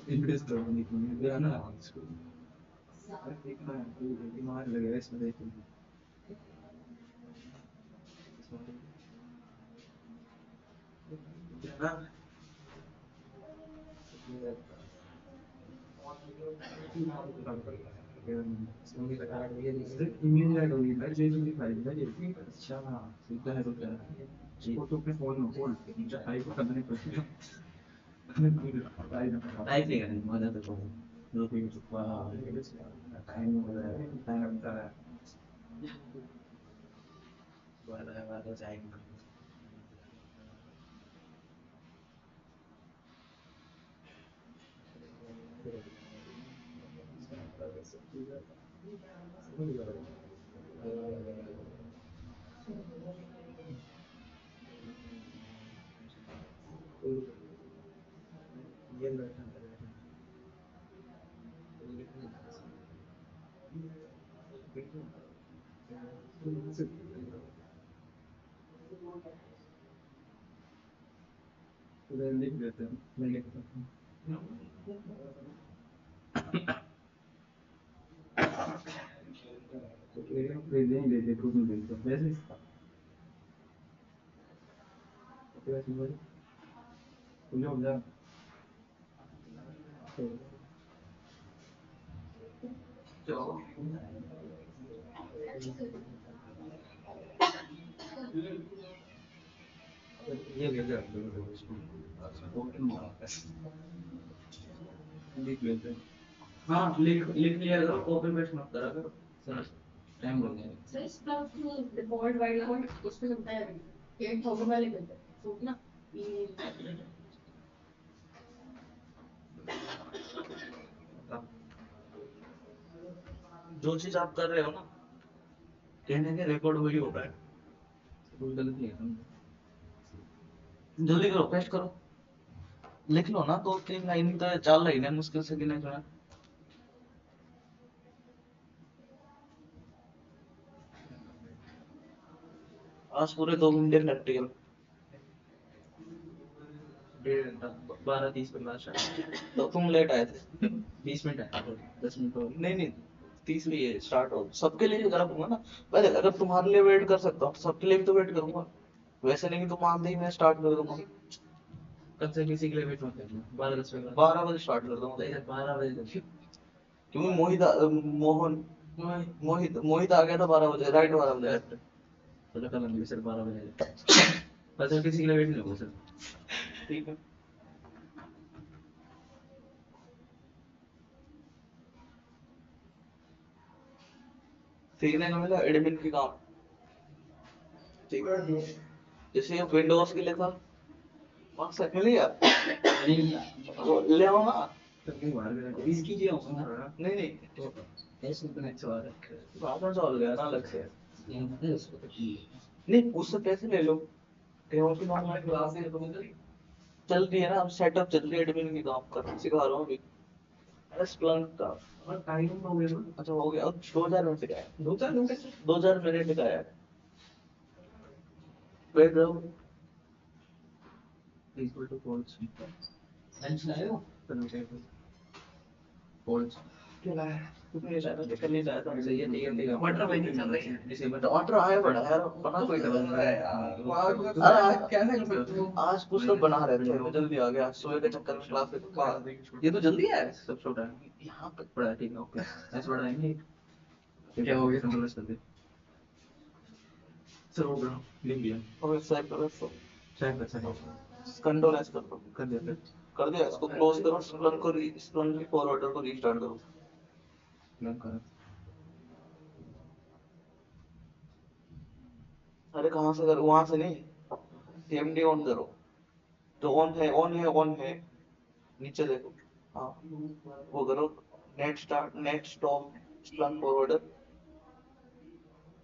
Speaker 4: इंप्रेस करवाने के लिए मेरा ना इसको देखना है दिमाग लगेगा इसमें देखेंगे इमेज ऐड होगी ना जेपीजी फाइल है ये अच्छा सीधा है तो क्या फोटो पे फोन होल्ड टाइप करने को
Speaker 1: टाइप नहीं करनी, मजा तो
Speaker 4: जो भी टाइम हो रहा है टाइम लगता है
Speaker 1: वाला जाएगा।
Speaker 4: लिख देते हैं, मैं लिखता हूँ। ले ले ग्रुप में भेज दो वैसे हो जा ये भेजा लिख लेते हैं।
Speaker 1: हाँ लिख लिख लिया करो, कॉपी पेस्ट मत करा करो
Speaker 4: सर टाइम हो गया
Speaker 3: सर इसका डिफॉल्ट वाइड अकाउंट उसमें मिलता है 8,000 वाले मिलते हैं तो ना ये
Speaker 1: जो चीज आप कर रहे हो ना कहने के रिकॉर्ड वही हो रहा है।
Speaker 4: कोई गलती है
Speaker 1: जल्दी करो, पेस्ट करो, लिख लो ना, 2-3 लाइन तो 4 लाइन है मुश्किल से गिने जो है। आज पूरे 2 घंटे प्रैक्टिकल।
Speaker 4: 12:30 पर लास्ट
Speaker 1: तो तुम लेट आए थे।
Speaker 4: 20 मिनट है 10 मिनट और
Speaker 1: नहीं नहीं 30 में ये स्टार्ट हो, सबके लिए करा दूंगा ना। पहले अगर तुम्हारे लिए वेट कर सकता हूँ सबके लिए भी तो वेट करूंगा, वैसे नहीं कि तुम आते ही मैं स्टार्ट कर दूंगा।
Speaker 4: कल से किसी के लिए वेट मत करना 12:10 बजे
Speaker 1: 12 बजे स्टार्ट कर दूंगा
Speaker 4: 12 बजे
Speaker 1: क्योंकि मोहन मोहित आ गया था 12 बजे, राइट 12 बजे।
Speaker 4: तो कल हम सर 12 बजे कल से किसी के लिए वेट नहीं होगा सर
Speaker 1: ठीक है। सीखने को मिला एडमिन की काम, ठीक है। जैसे ये विंडोज के लिए था वहाँ से मिल गया, वो ले आओ ना।
Speaker 4: इसकी जी होगा
Speaker 1: नहीं नहीं
Speaker 4: तो ऐसे तो नहीं चला रहा
Speaker 1: प्रॉब्लम सॉल्व गया ना अलग से।
Speaker 4: है उसको
Speaker 1: नहीं उससे पैसे ले लो, कहीं की ऑनलाइन क्लास है तो चल रही है ना, अब सेटअप चल रही है एडमिन की काम कर सिखा रहा हूँ अभी। अरे स्प्लंक का
Speaker 4: और टाइम हो गया ना
Speaker 1: अच्छा हो गया, अब 2000 मिनट का है,
Speaker 4: 2-4 मिनट
Speaker 1: 2000 मिनट का है। वेट रहो,
Speaker 4: इक्वल टू फॉल्स लंच लाए हो फॉल्स
Speaker 1: क्या है कुछ नहीं चाहता, लेकर नहीं चाहता।
Speaker 4: सही है ठीक है ठीक है
Speaker 1: मटर में नहीं चल रही है,
Speaker 4: जैसे
Speaker 1: तो ऑर्डर आया बड़ा यार, बना कोई डबल है यार। अरे
Speaker 4: कैसे कर सकते हो
Speaker 1: आज कुछ तो बना रहे थे, वो जल्दी आ गया, सोए के चक्कर में क्लास में।
Speaker 4: ये तो जल्दी है सब छोटा है
Speaker 1: यहाँ पे
Speaker 4: बड़ा ठीक है ओके ऐसे बड़ा है नहीं क्या हो गया कंट्रोल कर दे सर हो गया लिख लिया
Speaker 1: और सेव करो इसको,
Speaker 4: चेक कर सकते
Speaker 1: कंट्रोल एस कर दो,
Speaker 4: कर दिया फिर
Speaker 1: कर दिया इसको क्लोज करो, स्प्लंक फॉरवर्डर को रीस्टार्ट करो।
Speaker 4: लॉक कर
Speaker 1: अरे कहाँ से करो, वहां से नहीं, सीएमडी ऑन करो, जो ऑन है ऑन है ऑन है, नीचे देखो, हाँ वो करो, net start net stop Splunk forwarder,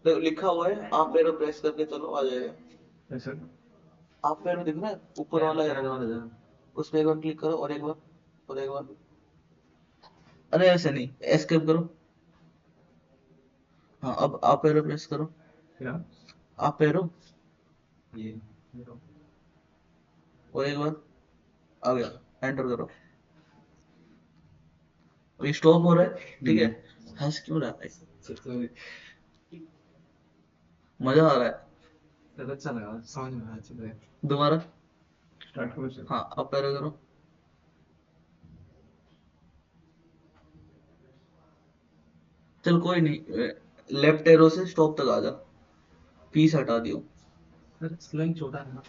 Speaker 1: देखो लिखा हुआ है, आप पैर प्रेस करके चलो आ जाएगा।
Speaker 4: ऐसा
Speaker 1: आप पैर दिख रहा है ऊपर वाला है, उस पे एक बार क्लिक करो और एक बार और एक बार। अरे ऐसे नहीं, एस्केप करो, हाँ अब आप पैर प्रेस करो,
Speaker 4: क्या
Speaker 1: आप पैरो
Speaker 4: ये
Speaker 1: और एक बार आ गया, एंटर करो, अभी स्टॉप हो रहा है, ठीक है। हंस क्यों रहा है,
Speaker 4: सबसे
Speaker 1: मजा आ रहा है।
Speaker 4: अच्छा लगा समझ में आया अच्छा लगा
Speaker 1: दोबारा
Speaker 4: स्टार्ट करो सर
Speaker 1: हाँ अब पैरो करो, चल कोई नहीं, लेफ्ट एरो से स्टॉप तक आ जा, पीस हटा दियो,
Speaker 4: सर स्लैंग छोटा है ना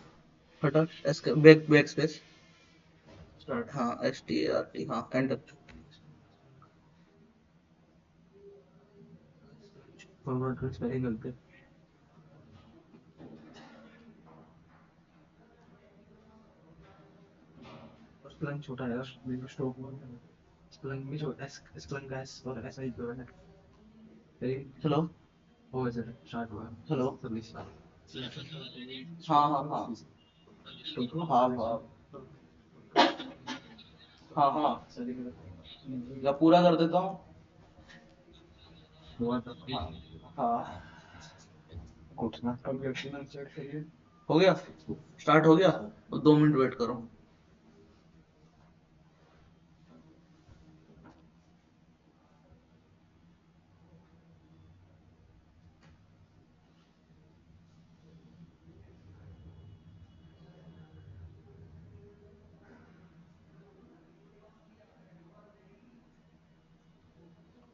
Speaker 1: हटा escape back back space,
Speaker 4: start
Speaker 1: हाँ START हाँ एंटर।
Speaker 4: फॉरवर्ड कर स्पेलिंग गलत स्प्लंग छोटा है यार मेरे को स्टॉप स्प्लंग में छोटा स्प्लंग का एस और ऐसा ही तो है
Speaker 1: हेलो
Speaker 4: हो गया सर स्टार्ट हुआ
Speaker 1: हेलो
Speaker 4: सर्विस
Speaker 1: हाँ हाँ हाँ हाँ हाँ हाँ हाँ, या पूरा कर देता हूँ।
Speaker 4: हुआ था
Speaker 1: हाँ हाँ,
Speaker 4: उठना कब व्यक्ति चेक करिए
Speaker 1: हो गया, स्टार्ट हो गया, और 2 मिनट वेट करो।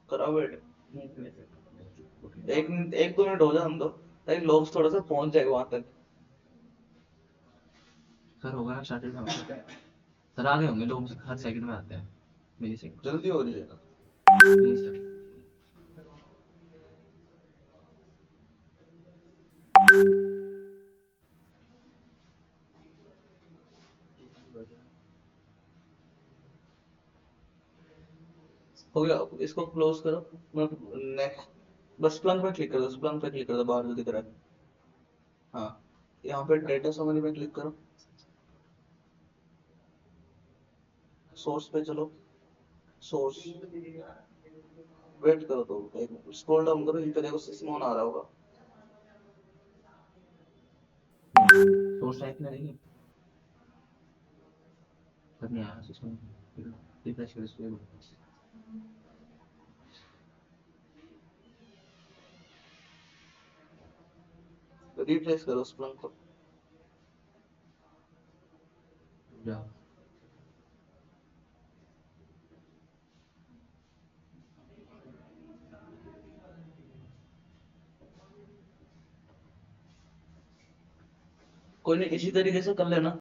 Speaker 1: करा वेट, एक मिनट, 1-2 मिनट हो जाए हम तो, ताकि लोग थोड़ा सा पहुंच जाए वहां तक।
Speaker 4: सर होगा स्टार्टेड में सर आ गए होंगे लोग हर सेकंड में आते हैं मिली सेकंड
Speaker 1: जल्दी हो रही है।
Speaker 4: प्लीज सर
Speaker 1: हो गया, इसको क्लोज करो। नेक्स्ट, बस प्लंग पे क्लिक कर दो, प्लंग पे क्लिक कर दो, बाहर जो दिख रहा है। हाँ, यहाँ पे डेटा समरी में क्लिक करो, सोर्स पे चलो, सोर्स, वेट करो तो, स्क्रॉल डाउन करो, यहाँ पे देखो सिस्मोन आ रहा होगा।
Speaker 4: सोर्स टाइप में नहीं सर नहीं आया सिस्टम रिफ्रेश कर इसको
Speaker 1: रिप्लेस करो स्प्लंग को।
Speaker 4: जा
Speaker 1: कोई नहीं, इसी तरीके से कर लेना।